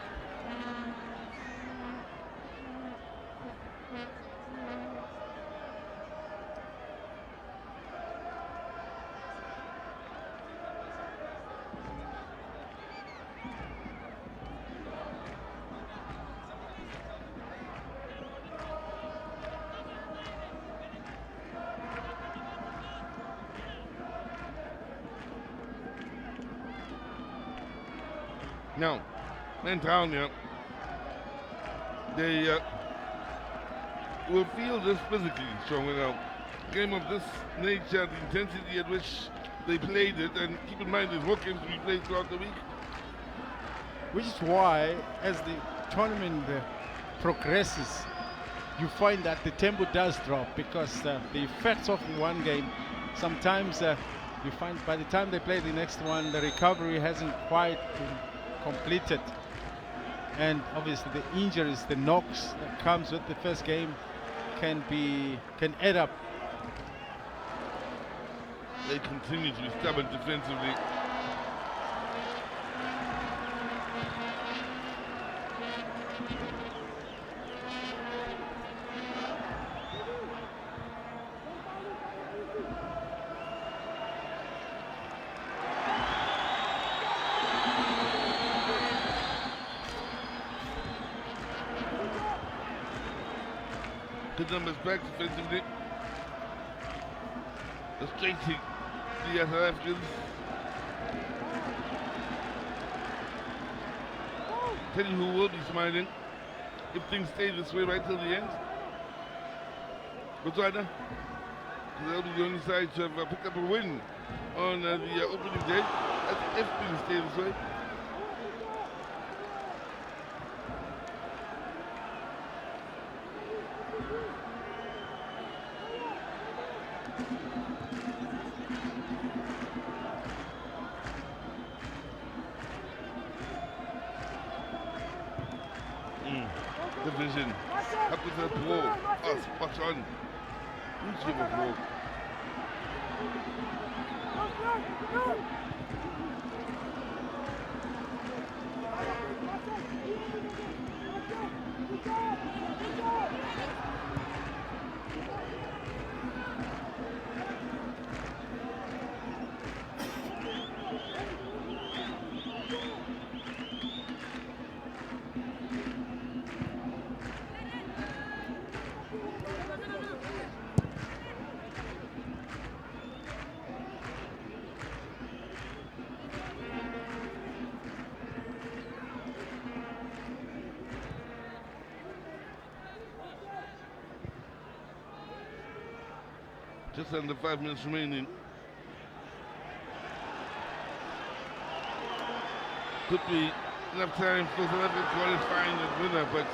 Now, men down here, they will feel this physically strong enough. Game of this nature, the intensity at which they played it, and keep in mind there's more games to be played throughout the week. Which is why, as the tournament progresses, you find that the tempo does drop, because the effects of one game, sometimes you find by the time they play the next one, the recovery hasn't quite been completed. and obviously the injuries, the knocks that comes with the first game can add up. They continue to be stubborn defensively. Good numbers back defensively. Frustrating the South Africans. Tell you who will be smiling if things stay this way right till the end. Botswana. They'll be the only side to have picked up a win on the opening day. That's if things stay this way. Division. Up with the ball. Oh, spot on. Huge give of ball. Just under 5 minutes remaining. Could be enough time for South Africa to qualify as winner, but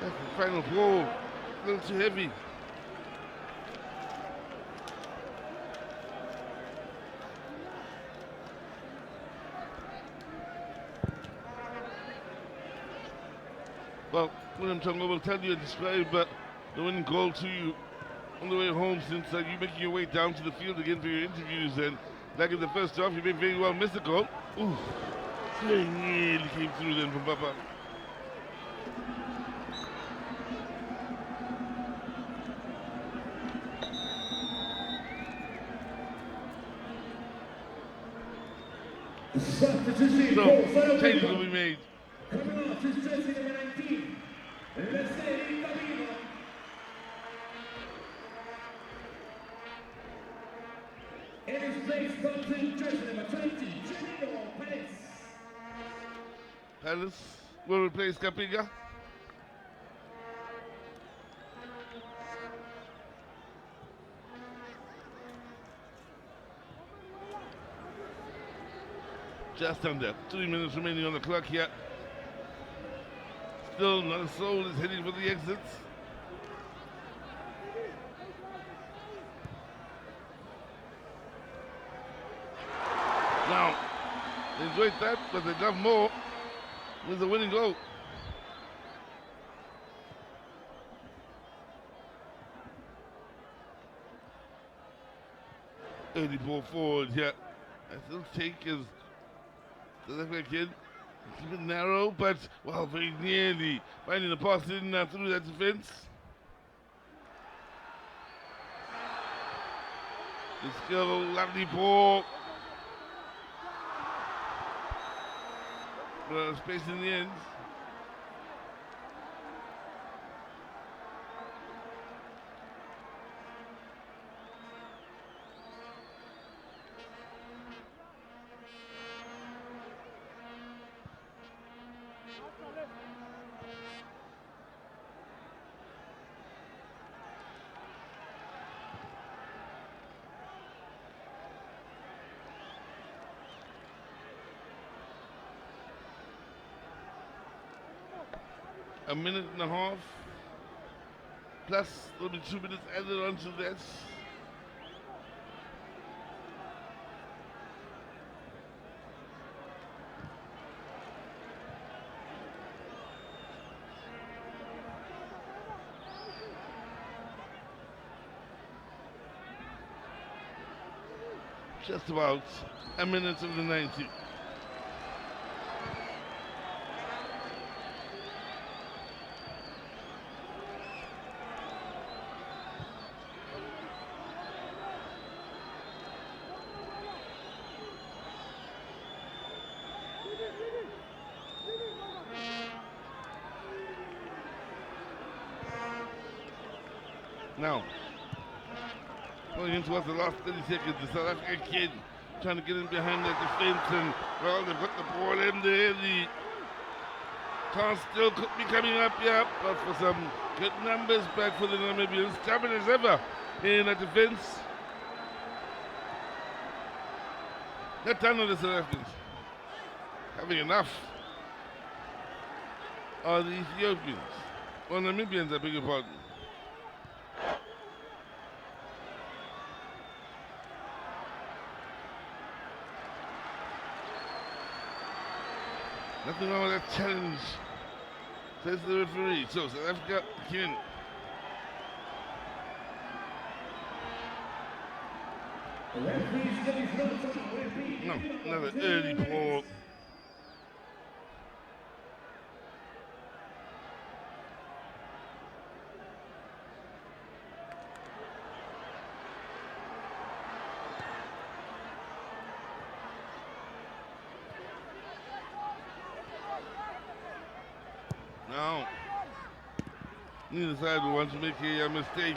that's the final ball. A little too heavy. Well, William Tongo will tell you and describe the winning goal to you on the way home, since you making your way down to the field again for your interviews, and like in the first half, you may very well miss the goal. Ooh, very nearly came through then from Papa. So, changes will be made. Coming off his jersey number 19, let's say Camino. In his place comes in jersey number 20, Junior Palace. Palace will replace Kapiga. Just under 3 minutes remaining on the clock here. Still not a soul is heading for the exits. Now, they enjoyed that, but they got more with the winning goal. Early ball forward here. I still take his South Africa kid. It's a bit narrow, but well, very nearly finding the pass in through that defense. The skill, lovely ball. Space in the end. A minute and a half, plus there'll be 2 minutes added onto that. just about a minute of the 90. Now, going into what's the last 30 seconds, the South African kid trying to get in behind that defense, and well, they've got the ball in there. The chance still could be coming up here, but for some good numbers back for the Namibians. Stubborn as ever in the defense. Not done with the South Africans. Having enough are the Ethiopians, or Namibians, I beg your pardon. Nothing wrong with that challenge, says the referee. So South Africa again. No, another early ball. Now, neither side will want to make a mistake.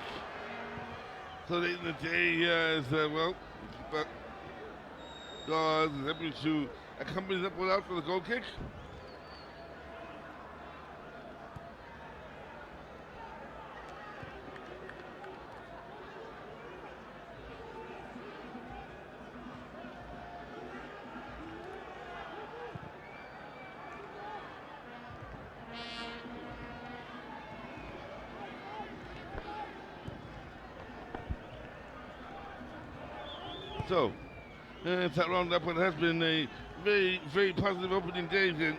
So late in the day, is well, but God is happy to accompany that ball out for the goal kick. So, it's that roundup. It has been a very, very positive opening day. Then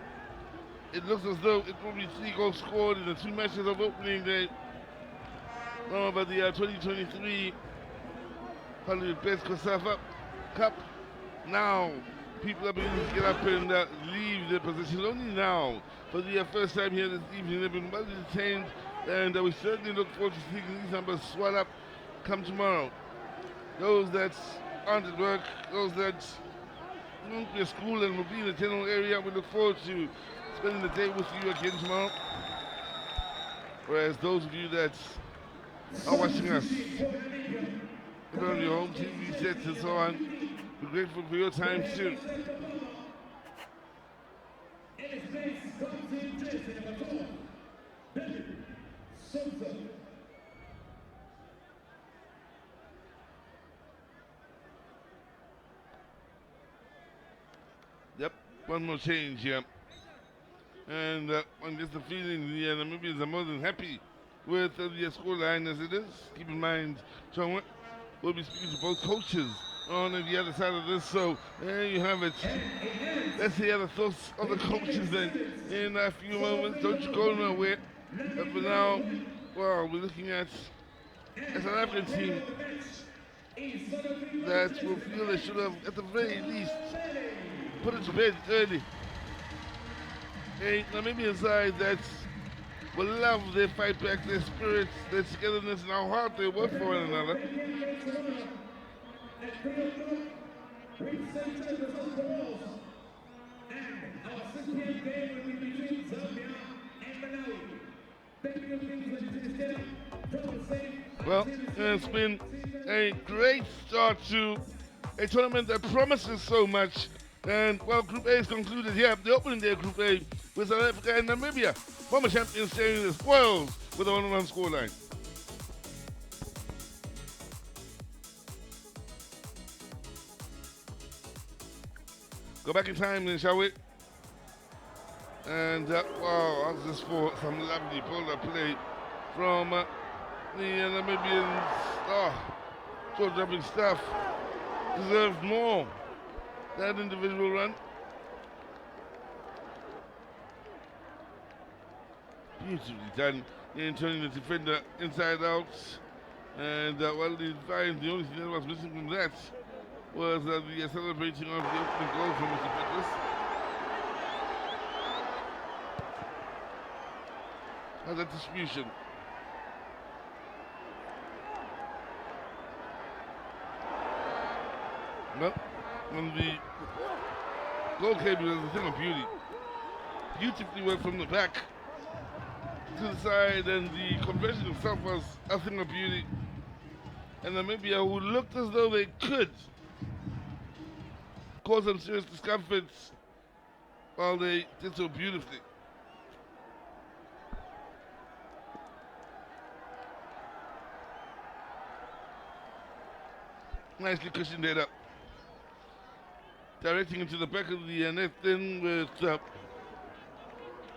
it looks as though it will be 3 goals scored in the 2 matches of opening day. But the 2023 HOLLYWOODBETS COSAFA Cup. Now, people are beginning to get up and leave their positions. Only now, for the first time here this evening, they've been well detained, and we certainly look forward to seeing these numbers swell up come tomorrow. Those that aren't at work, those that won't be at school and will be in the general area, we look forward to spending the day with you again tomorrow. Whereas those of you that are watching us on your home TV sets and so on, we're grateful for your time too. Yep, one more change here. And I guess the feeling the Namibians are more than happy with the scoreline as it is. Keep in mind, John, we'll be speaking to both coaches on the other side of this, so there you have it. Let's hear the thoughts of the coaches then in a few moments. Don't you go nowhere. But for now, well, we're looking at a South African team that will feel they should have, at the very least, put it to bed early. A Namibian side that will love their fight back, their spirits, their togetherness, and how hard they work for one another. Well, it's been a great start to a tournament that promises so much. And well, Group A is concluded here. The opening day of Group A with South Africa and Namibia. Former champions sharing the spoils with a 1-1 scoreline. Go back in time then, shall we? And wow, how's this for some lovely bowler play from the Namibians. Oh, jaw-dropping stuff. Deserved more. That individual run. Beautifully done in turning the defender inside out. And well, the only thing that was missing from that was the celebrating of the opening goal from Mr. Pettis. And that distribution. No, when the goal came, it was a thing of beauty. Beautifully went from the back to the side, and the conversion itself was a thing of beauty. And Namibia, who looked as though they could cause some serious discomfort, while they did so beautifully. Nicely cushioned it up. Directing into the back of the net then with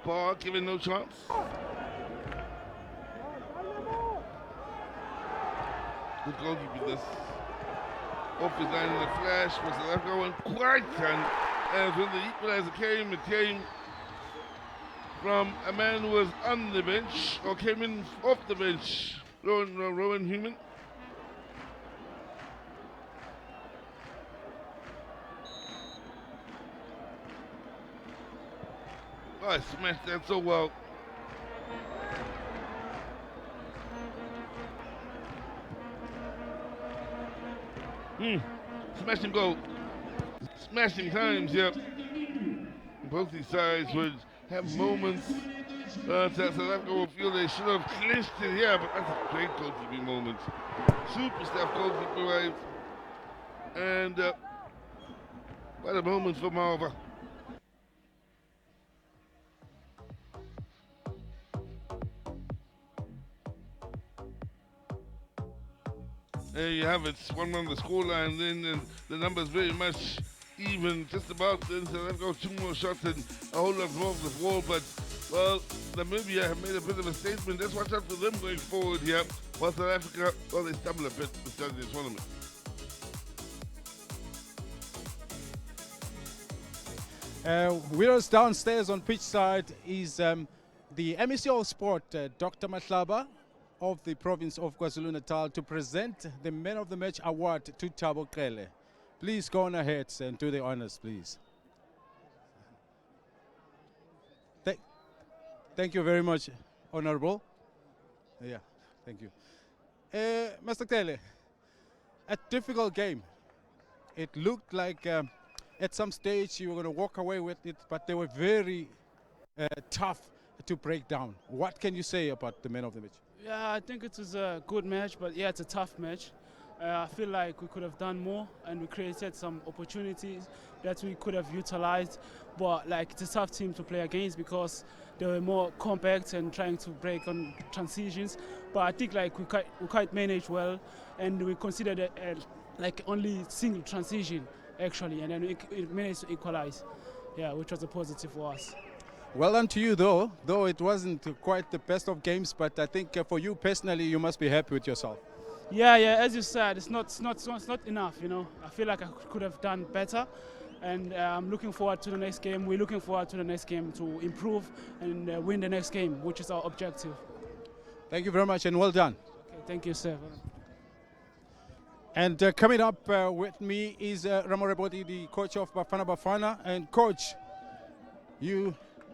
Paul giving no chance. Good goalkeeping this. Off his line in the flash for South Africa went quite and when the equalizer came, it came from a man who was on the bench or came in off the bench. Rowan Human. Oh, I smashed that so well. Smashing goal. Smashing times, yep. Both these sides would have moments that South Africa will feel they should have clinched it here, but that's a great goalkeeping moment. Super staff goalkeeper, right? And what a moment for Marva. There you have it, 1-1 the scoreline then, and the numbers very much even, just about. Then South Africa 2 more shots and a whole lot more of the wall, but, well, Namibia have made a bit of a statement. Let's watch out for them going forward here, while South Africa, well, they stumble a bit to start the tournament. With us downstairs on pitch side is the MEC of Sport, Dr. Mahlaba, of the province of KwaZulu-Natal, to present the Man of the Match award to Thabo Qele. Please go on ahead and do the honors, please. Thank you very much, Honorable. Yeah, thank you. Mr. Qele, a difficult game. It looked like at some stage you were going to walk away with it, but they were very tough to break down. What can you say about the Man of the Match? Yeah, I think it was a good match, but yeah, it's a tough match. I feel like we could have done more, and we created some opportunities that we could have utilized. But like, it's a tough team to play against because they were more compact and trying to break on transitions. But I think like we quite managed well, and we considered like only single transition actually, and then we managed to equalize. Yeah, which was a positive for us. Well done to you, though it wasn't quite the best of games, but I think for you personally, you must be happy with yourself. Yeah, as you said, it's not enough, you know. I feel like I could have done better, and I'm looking forward to the next game. We're looking forward to the next game to improve and win the next game, which is our objective. Thank you very much, and well done. Okay, thank you, sir. And coming up with me is Ramoreboti, the coach of Bafana Bafana. And coach,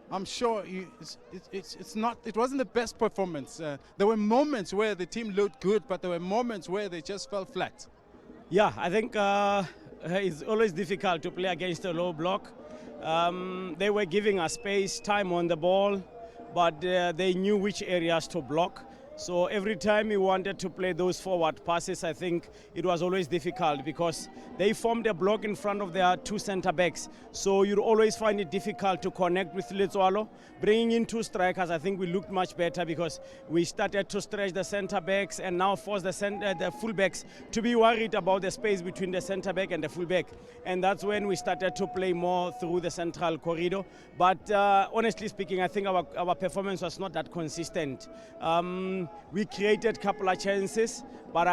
I'm sure it wasn't the best performance. There were moments where the team looked good, but there were moments where they just fell flat. Yeah, I think it's always difficult to play against a low block. They were giving us space, time on the ball, but they knew which areas to block. So every time we wanted to play those forward passes, I think it was always difficult because they formed a block in front of their two center backs. So you'd always find it difficult to connect with Letswalo. Bringing in two strikers, I think we looked much better because we started to stretch the center backs and now force the full backs to be worried about the space between the center back and the full back. And that's when we started to play more through the central corridor. But honestly speaking, I think our performance was not that consistent. We created a couple of chances, but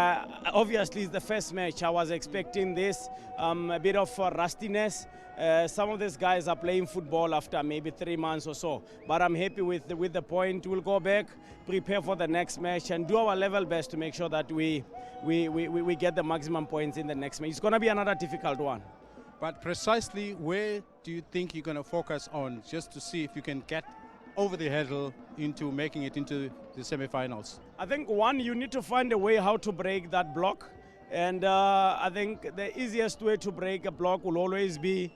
obviously it's the first match. I was expecting this, a bit of rustiness. Some of these guys are playing football after maybe 3 months or so, but I'm happy with the point. We'll go back, prepare for the next match, and do our level best to make sure that we get the maximum points in the next match. It's going to be another difficult one. But precisely where do you think you're going to focus on, just to see if you can get over the hurdle into making it into the semi-finals? I think, one, you need to find a way how to break that block. And I think the easiest way to break a block will always be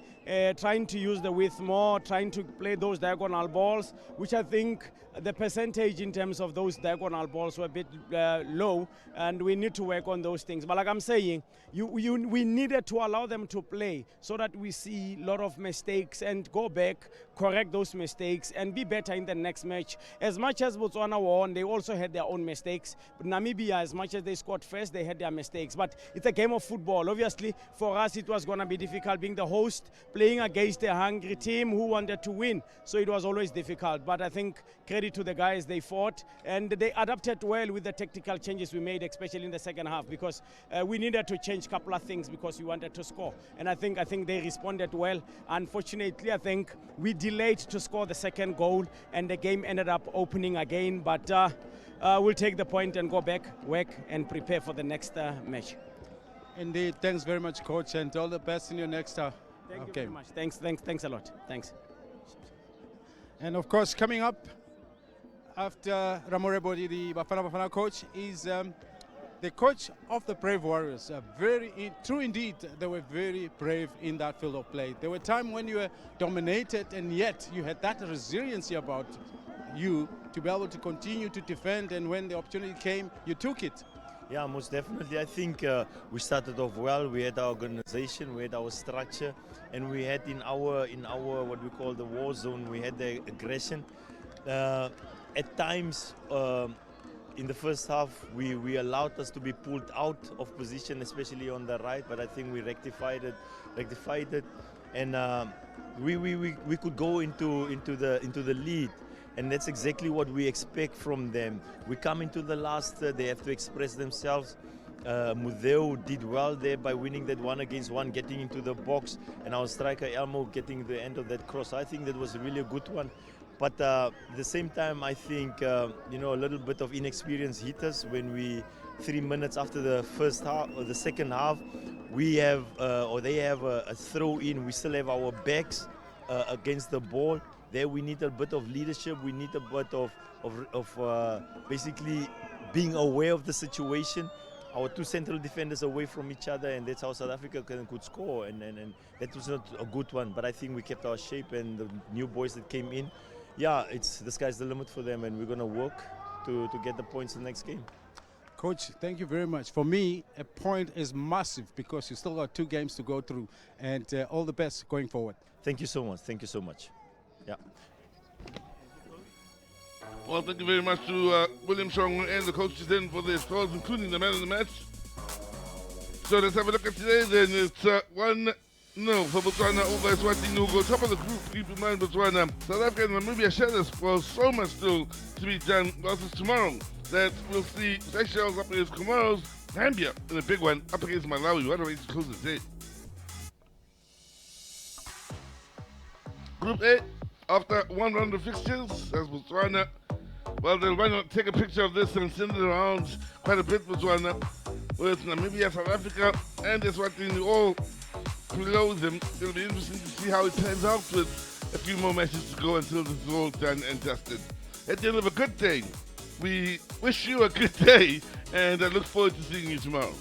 trying to use the width more, trying to play those diagonal balls, which I think the percentage in terms of those diagonal balls were a bit low, and we need to work on those things. But like I'm saying, we needed to allow them to play so that we see a lot of mistakes and go back, correct those mistakes, and be better in the next match. As much as Botswana won, they also had their own mistakes. But Namibia, as much as they scored first, they had their mistakes. But it's a game of football. Obviously, for us, it was going to be difficult being the host, playing against a hungry team who wanted to win. So it was always difficult. But I think credit to the guys, they fought, and they adapted well with the tactical changes we made, especially in the second half, because we needed to change a couple of things because we wanted to score. And I think they responded well. Unfortunately, I think we delayed to score the second goal, and the game ended up opening again. But we'll take the point and go back, work, and prepare for the next match. Indeed. Thanks very much, Coach, and all the best in your next Thank you very much. Thanks a lot. Thanks. And of course, coming up after Ramore Bodi, the Bafana Bafana coach, is the coach of the Brave Warriors. True indeed, they were very brave in that field of play. There were times when you were dominated, and yet you had that resiliency about you to be able to continue to defend, and when the opportunity came, you took it. Yeah, most definitely. I think we started off well. We had our organization, we had our structure, and we had in our what we call the war zone, we had the aggression. At times in the first half, we allowed us to be pulled out of position, especially on the right. But I think we rectified it, and we could go into the lead. And that's exactly what we expect from them. We come into the last, they have to express themselves. Mudeu did well there by winning that 1-against-1, getting into the box, and our striker Elmo getting the end of that cross. I think that was really a good one. But at the same time, I think a little bit of inexperience hit us when 3 minutes after the first half or the second half, we have they have a throw in. We still have our backs against the ball. There we need a bit of leadership. We need a bit of basically being aware of the situation. Our two central defenders away from each other, and that's how South Africa could score. And that was not a good one. But I think we kept our shape, and the new boys that came in, yeah, the sky's the limit for them, and we're going to work to get the points in the next game. Coach, thank you very much. For me, a point is massive because you still got 2 games to go through, and all the best going forward. Thank you so much. Thank you so much. Yeah. Well, thank you very much to William Shong and the coaches then for their scores, including the man of the match. So let's have a look at today then. It's 1-0 for Botswana over Eswatini, who go top of the group. Keep in mind, Botswana, South Africa and Namibia share the spoils. So much still to be done. Versus tomorrow, that we'll see Seychelles up against Comoros, Zambia in a big one up against Malawi. What a way to close the day. Group A, after 1 round of fixtures, as Botswana, well, they'll why not take a picture of this and send it around quite a bit, Botswana, with Namibia, South Africa, and Eswatini all below them. It'll be interesting to see how it turns out with a few more matches to go until this is all done and dusted. At the end of a good day, we wish you a good day, and I look forward to seeing you tomorrow.